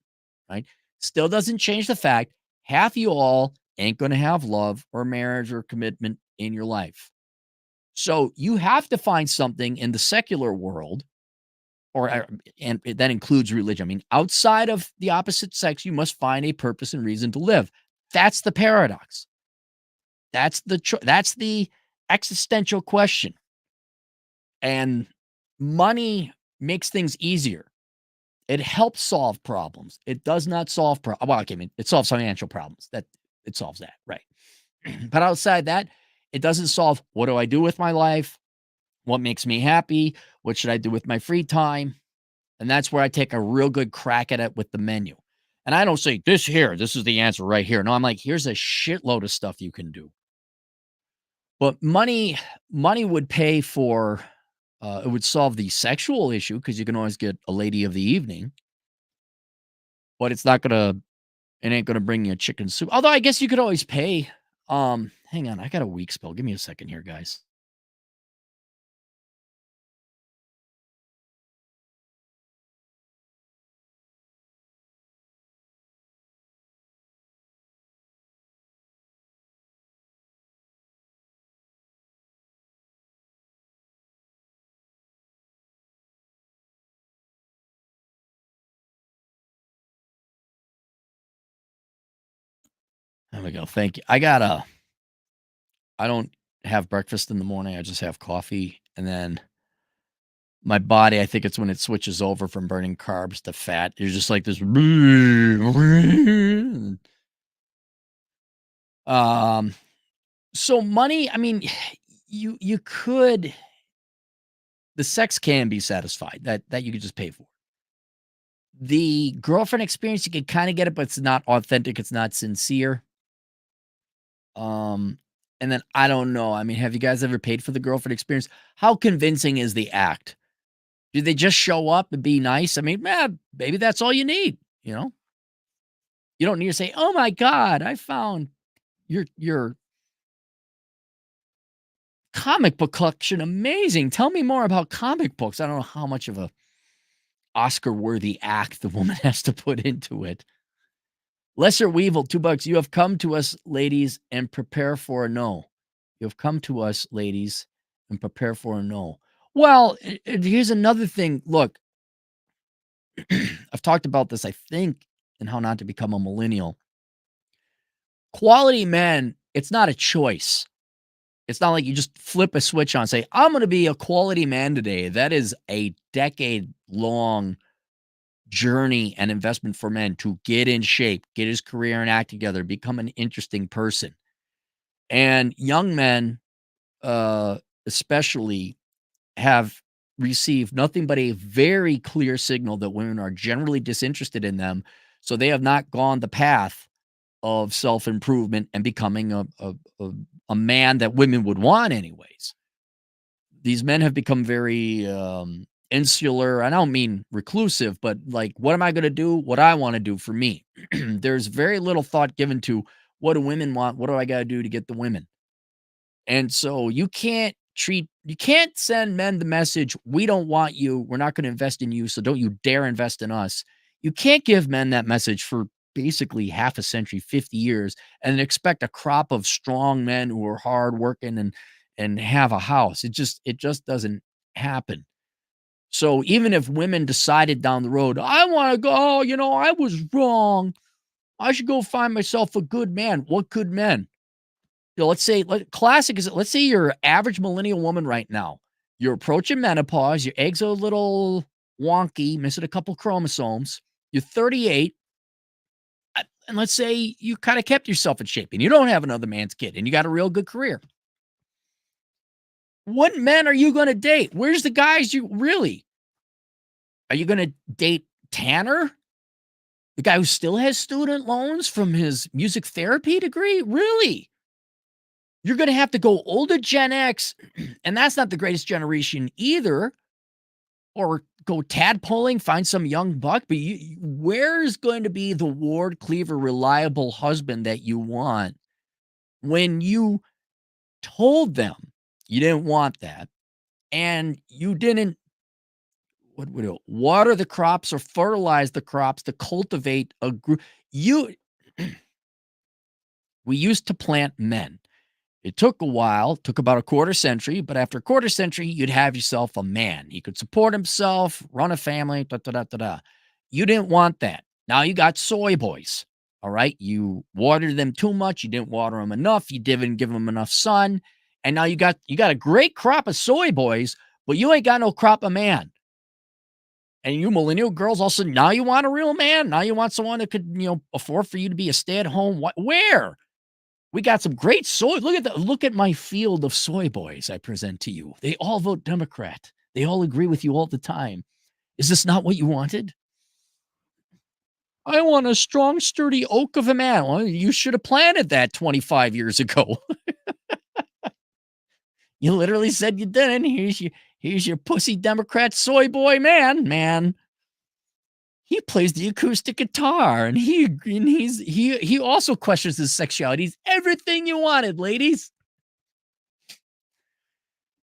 right? Still doesn't change the fact half you all ain't going to have love or marriage or commitment in your life. So you have to find something in the secular world, and that includes religion. I mean, outside of the opposite sex, you must find a purpose and reason to live. That's the paradox. That's the existential question. And money makes things easier. It helps solve problems. It does not solve well, okay, I mean, it solves financial problems. It solves that, right? But outside that, it doesn't solve what do I do with my life? What makes me happy? What should I do with my free time? And that's where I take a real good crack at it with the menu. And I don't say this is the answer right here. No, I'm like, here's a shitload of stuff you can do. But money would pay for it would solve the sexual issue because you can always get a lady of the evening, but it ain't gonna bring you a chicken soup. Although I guess you could always pay. Hang on, I got a weak spell. Give me a second here, guys. There we go. Thank you. I don't have breakfast in the morning. I just have coffee. And then my body, I think it's when it switches over from burning carbs to fat. You're just like this. Um, so money, I mean, you could the sex can be satisfied that you could just pay for. The girlfriend experience, you can kind of get it, but it's not authentic. It's not sincere. Um, and then I don't know. I mean, have you guys ever paid for the girlfriend experience? How convincing is the act? Do they just show up and be nice? I mean, maybe that's all you need, you know? You don't need to say, "Oh my god, I found your comic book collection amazing. Tell me more about comic books." I don't know how much of a Oscar-worthy act the woman has to put into it. Lesser Weevil, $2. You have come to us, ladies, and prepare for a no. You have come to us, ladies, and prepare for a no. Well, here's another thing. Look, I've talked about this, I think, in How Not to Become a Millennial. Quality men, it's not a choice. It's not like you just flip a switch on and say, I'm going to be a quality man today. That is a decade long journey and investment for men to get in shape, get his career and act together, become an interesting person. And young men, especially, have received nothing but a very clear signal that women are generally disinterested in them. So they have not gone the path of self-improvement and becoming a man that women would want anyways. These men have become very insular. I don't mean reclusive, but like, what am I going to do? What I want to do for me. There's very little thought given to what do women want? What do I got to do to get the women? And so you can't send men the message, we don't want you. We're not going to invest in you. So don't you dare invest in us. You can't give men that message for basically half a century, 50 years, and expect a crop of strong men who are hardworking and have a house. It just doesn't happen. So even if women decided down the road, I want to go, I was wrong. I should go find myself a good man. What good men? Let's say classic is let's say you're average millennial woman right now. You're approaching menopause. Your eggs are a little wonky, missing a couple chromosomes. You're 38. And let's say you kind of kept yourself in shape and you don't have another man's kid and you got a real good career. What men are you going to date? Where's the guys you really? Are you going to date Tanner? The guy who still has student loans from his music therapy degree? Really? You're going to have to go older Gen X, and that's not the greatest generation either, or go tadpoling, find some young buck. But where's going to be the Ward Cleaver reliable husband that you want when you told them you didn't want that and you didn't water the crops or fertilize the crops to cultivate a group? We used to plant men. It took a while, took about a quarter century, but after a quarter century, you'd have yourself a man. He could support himself, run a family, da, da, da, da, da. You didn't want that. Now you got soy boys. All right. You watered them too much. You didn't water them enough. You didn't give them enough sun. And now you got a great crop of soy boys, but you ain't got no crop of man. And you millennial girls also, now you want a real man. Now you want someone that could, afford for you to be a stay-at-home. Where? We got some great soy. Look at my field of soy boys I present to you. They all vote Democrat. They all agree with you all the time. Is this not what you wanted? I want a strong, sturdy oak of a man. Well, you should have planted that 25 years ago. You literally said you didn't. Here's your pussy Democrat soy boy man. He plays the acoustic guitar, and he also questions his sexuality. He's everything you wanted, ladies.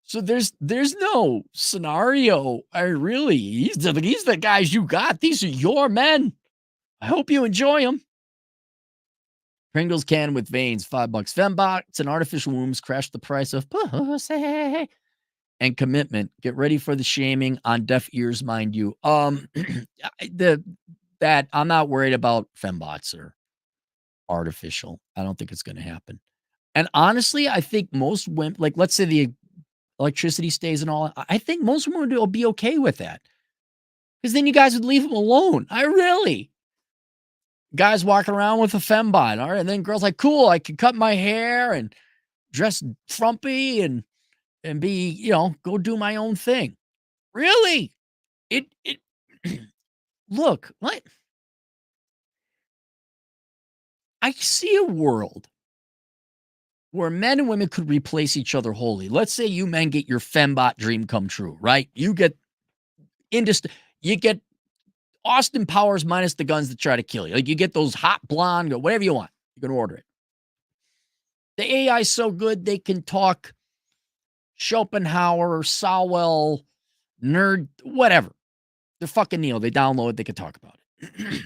So there's no scenario. He's the guys you got. These are your men. I hope you enjoy them. Pringles can with veins, $5. Fembots and artificial wombs crash the price of pussy and commitment. Get ready for the shaming on deaf ears, mind you. That I'm not worried about fembots or artificial. I don't think it's going to happen. And honestly, I think most women, like let's say the electricity stays and all, I think most women will be okay with that. Because then you guys would leave them alone. Guys walking around with a fembot, all right? And then girls like, cool, I can cut my hair and dress frumpy and be, go do my own thing. Really? Look, what? I see a world where men and women could replace each other wholly. Let's say you men get your fembot dream come true, right? You get Austin Powers minus the guns that try to kill you. Like you get those hot blonde or whatever you want. You can order it. The AI is so good they can talk Schopenhauer, Sowell, nerd, whatever. They're fucking Neil. They download it. They can talk about it.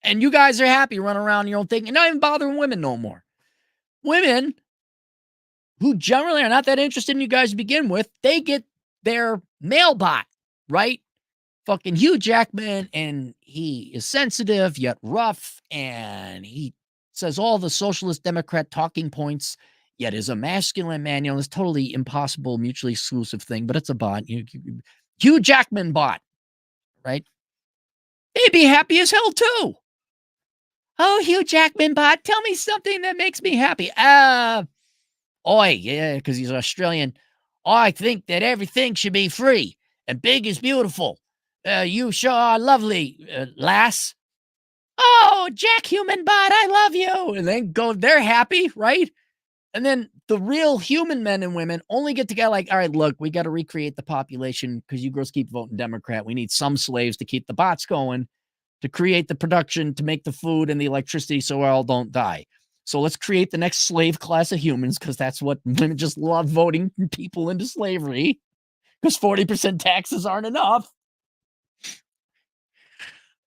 And you guys are happy running around your own thing and not even bothering women no more. Women who generally are not that interested in you guys to begin with, they get their male bot, right? Fucking Hugh Jackman, and he is sensitive yet rough, and he says all the socialist Democrat talking points, yet is a masculine man. It's totally impossible, mutually exclusive thing, but it's a bot. Hugh Jackman bot, right? They'd be happy as hell too. Oh, Hugh Jackman bot, tell me something that makes me happy. Yeah, because he's Australian. I think that everything should be free and big is beautiful. You sure are lovely, lass. Oh, Jack Human Bot, I love you. And then they're happy, right? And then the real human men and women only get together like, all right, look, we got to recreate the population because you girls keep voting Democrat. We need some slaves to keep the bots going, to create the production, to make the food and the electricity so we all don't die. So let's create the next slave class of humans because that's what women just love, voting people into slavery because 40% taxes aren't enough.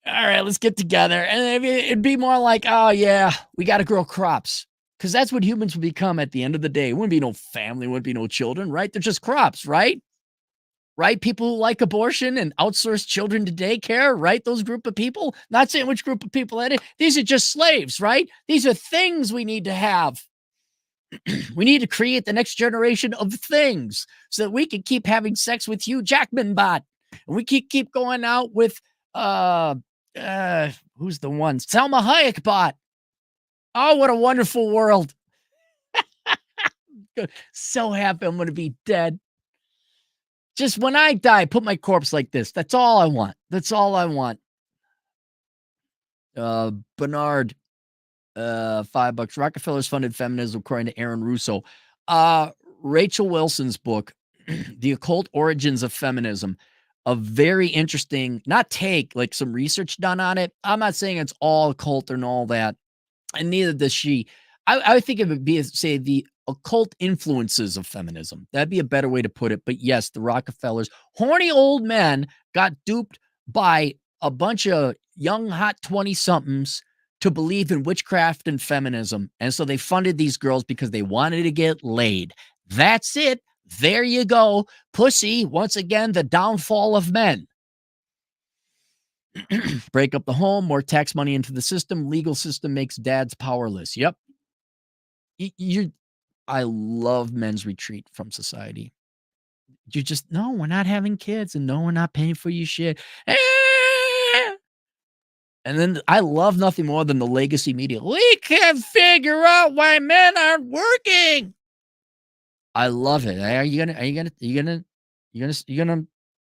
All right, let's get together. And it'd be more like, oh, yeah, we got to grow crops. Because that's what humans would become at the end of the day. It wouldn't be no family, wouldn't be no children, right? They're just crops, right? Right? People who like abortion and outsource children to daycare, right? Those group of people. Not saying which group of people that is. These are just slaves, right? These are things we need to have. We need to create the next generation of things so that we can keep having sex with Hugh Jackman bot. And we keep going out with who's the one? Selma Hayek bot. Oh, what a wonderful world. So happy I'm going to be dead. Just when I die, put my corpse like this. That's all I want. That's all I want. Bernard, $5. Rockefeller's funded feminism, according to Aaron Russo. Rachel Wilson's book, The Occult Origins of Feminism, a very interesting, not take, like some research done on it. I'm not saying it's all occult and all that, and neither does she. I think it would be, say, the occult influences of feminism. That'd be a better way to put it. But yes, the Rockefellers, horny old men, got duped by a bunch of young, hot 20-somethings to believe in witchcraft and feminism. And so they funded these girls because they wanted to get laid. That's it. There you go. Pussy, once again, the downfall of men. Break up the home, more tax money into the system. Legal system makes dads powerless. Yep. I love men's retreat from society. You just, no, we're not having kids, and no, we're not paying for your shit. And then I love nothing more than the legacy media. We can't figure out why men aren't working. I love it. Are you gonna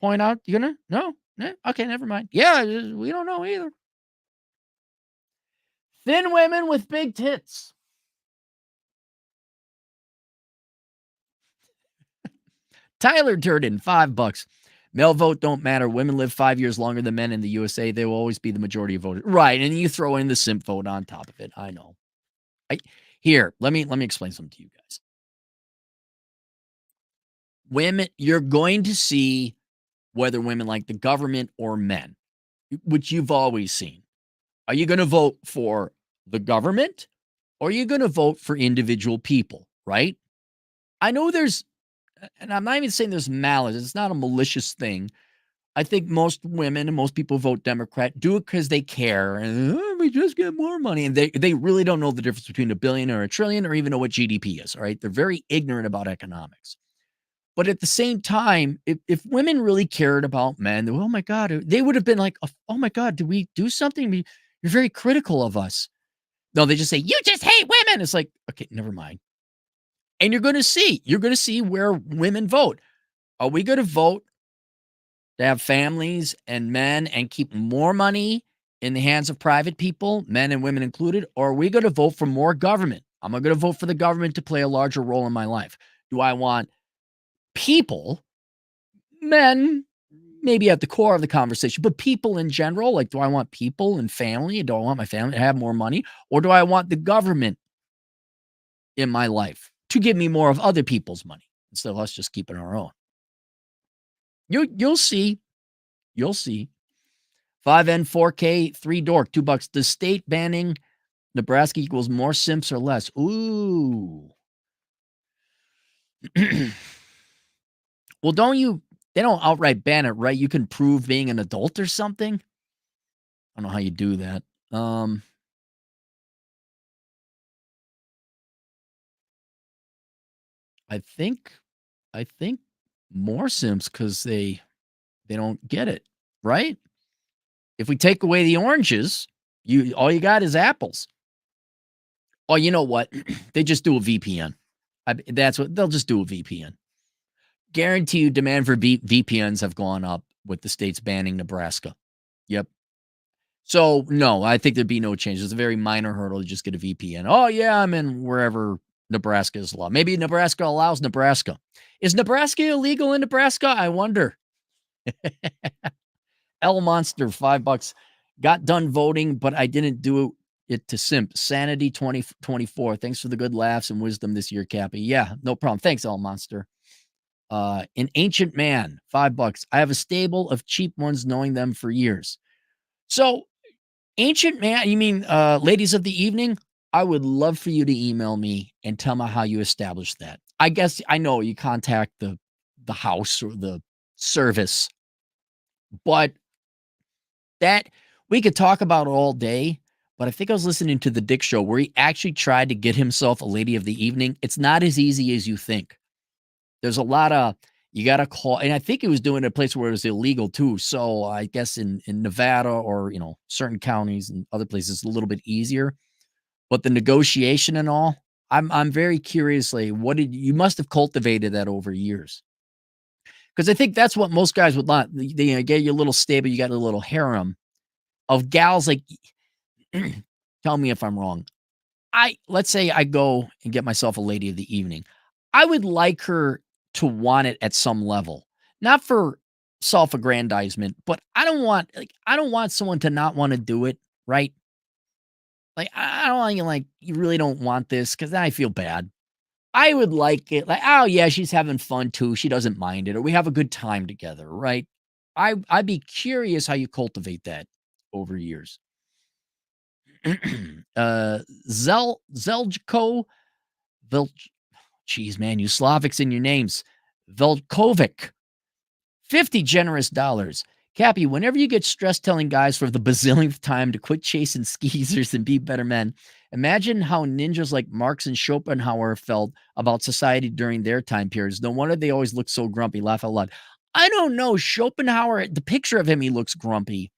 point out? No? Okay, never mind. Yeah, we don't know either. Thin women with big tits. Tyler Durden, $5. Male vote don't matter. Women live 5 years longer than men in the USA. They will always be the majority of voters. Right, and you throw in the simp vote on top of it. I know. Here, let me explain something to you guys. Women, you're going to see whether women like the government or men, which you've always seen. Are you going to vote for the government, or are you going to vote for individual people, right? I know there's, and I'm not even saying there's malice. It's not a malicious thing. I think most women and most people vote Democrat do it because they care and we just get more money. And they really don't know the difference between $1 billion or $1 trillion or even know what GDP is. All right. They're very ignorant about economics. But at the same time, if women really cared about men, oh my God, they would have been like, oh my God, did we do something? You're very critical of us. No, they just say, you just hate women. It's like, okay, never mind. And you're going to see where women vote. Are we going to vote to have families and men and keep more money in the hands of private people, men and women included? Or are we going to vote for more government? I'm going to vote for the government to play a larger role in my life. Do I want people, men, maybe at the core of the conversation, but people in general? Like, do I want people and family? Do I want my family to have more money? Or do I want the government in my life to give me more of other people's money instead of us just keeping our own? You'll see. You'll see. 5N, 4K, 3 dork, $2. Does state banning Nebraska equals more simps or less? Ooh. Well, they don't outright ban it, right? You can prove being an adult or something. I don't know how you do that. I think more simps because they don't get it, right? If we take away the oranges, all you got is apples. Oh, you know what? They just do a VPN. That's what they'll just do, a VPN. Guarantee you demand for VPNs have gone up with the states banning Nebraska. Yep. So, no, I think there'd be no change. It's a very minor hurdle to just get a VPN. Oh, yeah, I'm in wherever Nebraska is law. Maybe Nebraska allows Nebraska. Is Nebraska illegal in Nebraska? I wonder. L Monster, $5. Got done voting, but I didn't do it to simp. Sanity 2024. Thanks for the good laughs and wisdom this year, Cappy. Yeah, no problem. Thanks, L Monster. An ancient man, $5. I have a stable of cheap ones, knowing them for years. So, ancient man, you mean ladies of the evening? I would love for you to email me and tell me how you established that. I guess I know you contact the house or the service, but that we could talk about it all day. But I think I was listening to the Dick Show where he actually tried to get himself a lady of the evening. It's not as easy as you think. There's a lot of, you got to call, and I think he was doing it in a place where it was illegal too. So I guess in Nevada or, certain counties and other places, it's a little bit easier. But the negotiation and all, I'm very curiously, you must have cultivated that over years. Because I think that's what most guys would want. They get you a little stable, you got a little harem of gals like, tell me if I'm wrong. Let's say I go and get myself a lady of the evening. I would like her to want it at some level, not for self-aggrandizement, but I don't want someone to not want to do it, right? Like, I don't want you, like, you really don't want this because then I feel bad. I would like it like, oh yeah, she's having fun too. She doesn't mind it, or we have a good time together, right? I'd be curious how you cultivate that over years. Zeljko Vel Jeez, man, you Slavics in your names. Velkovic, 50 generous dollars. Cappy, whenever you get stressed telling guys for the bazillionth time to quit chasing skeezers and be better men, imagine how ninjas like Marx and Schopenhauer felt about society during their time periods. No wonder they always look so grumpy. Laugh out loud. I don't know. Schopenhauer, the picture of him, he looks grumpy.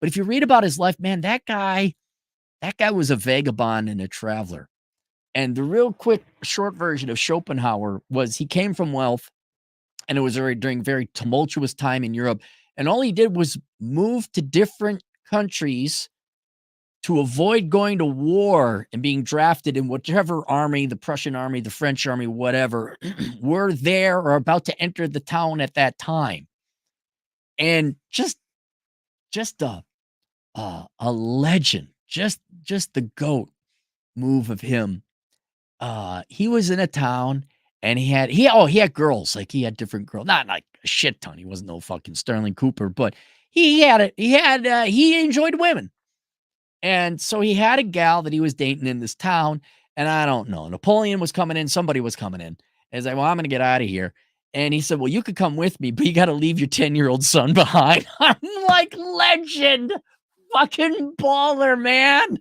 But if you read about his life, man, that guy was a vagabond and a traveler. And the real quick, short version of Schopenhauer was he came from wealth, and it was during very tumultuous time in Europe. And all he did was move to different countries to avoid going to war and being drafted in whichever army, the Prussian army, the French army, whatever, were there or about to enter the town at that time. And just a legend, just the GOAT move of him. He was in a town and he had girls, like he had different girls, not like a shit ton. He wasn't no fucking Sterling Cooper, but he enjoyed women. And so he had a gal that he was dating in this town. And I don't know, Napoleon was coming in. Somebody was coming in. And he's like, well, I'm going to get out of here. And he said, well, you could come with me, but you got to leave your 10-year-old son behind. I'm like, legend, fucking baller, man.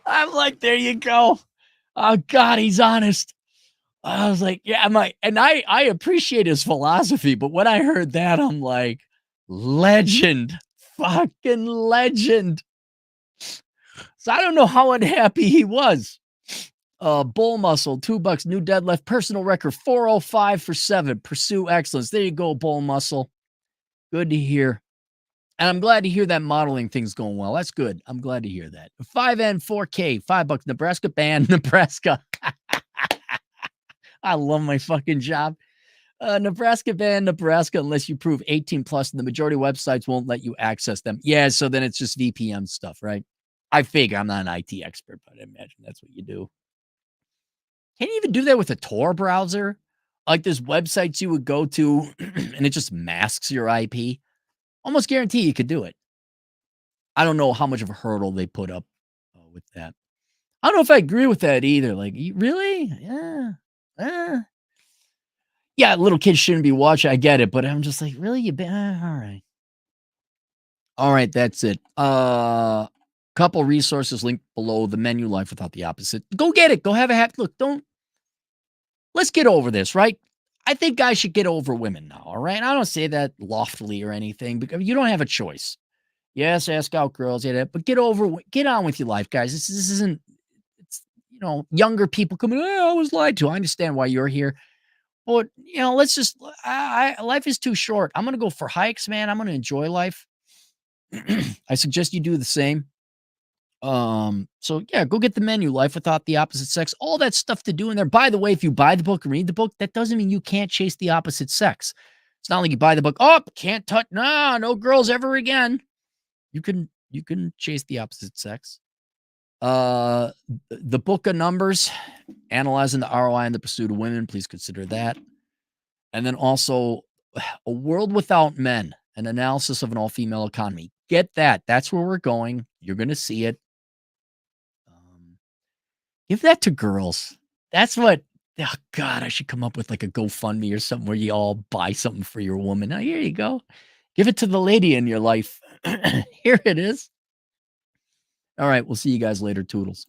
I'm like, there you go. Oh God, he's honest. I was like, yeah, I appreciate his philosophy, but when I heard that, I'm like, legend, fucking legend. So I don't know how unhappy he was. Bull muscle, $2, new deadlift, personal record, 405 for 7. Pursue excellence. There you go, bull muscle. Good to hear. And I'm glad to hear that modeling thing's going well. That's good. I'm glad to hear that. 5N 4K, $5. Nebraska band, Nebraska. I love my fucking job. Nebraska band, Nebraska, unless you prove 18 plus, and the majority of websites won't let you access them. Yeah, so then it's just VPN stuff, right? I figure I'm not an IT expert, but I imagine that's what you do. Can't you even do that with a Tor browser? Like there's websites you would go to and it just masks your IP. Almost guarantee you could do it. I don't know how much of a hurdle they put up with that. I don't know if I agree with that either. Like, really? Yeah. Yeah, little kids shouldn't be watching. I get it, but I'm just like, really? All right. All right, that's it. Couple resources linked below the menu, Life Without the Opposite. Go get it. Go have a happy look. Let's get over this, right? I think guys should get over women now, all right? I don't say that loftily or anything because you don't have a choice. Yes, ask out girls, yeah, but get on with your life, guys. This isn't, it's, younger people coming, I was lied to. I understand why you're here. But, let's just, life is too short. I'm going to go for hikes, man. I'm going to enjoy life. I suggest you do the same. So yeah, go get the menu, Life Without the Opposite Sex, all that stuff to do in there. By the way, if you buy the book and read the book, that doesn't mean you can't chase the opposite sex. It's not like you buy the book, can't touch, no girls ever again. You can chase the opposite sex. The book of numbers, analyzing the ROI in the pursuit of women, please consider that. And then also A World Without Men, an analysis of an all-female economy. Get that. That's where we're going. You're going to see it. Give that to girls. That's what, oh God, I should come up with like a GoFundMe or something where you all buy something for your woman. Now, here you go. Give it to the lady in your life. Here it is. All right. We'll see you guys later. Toodles.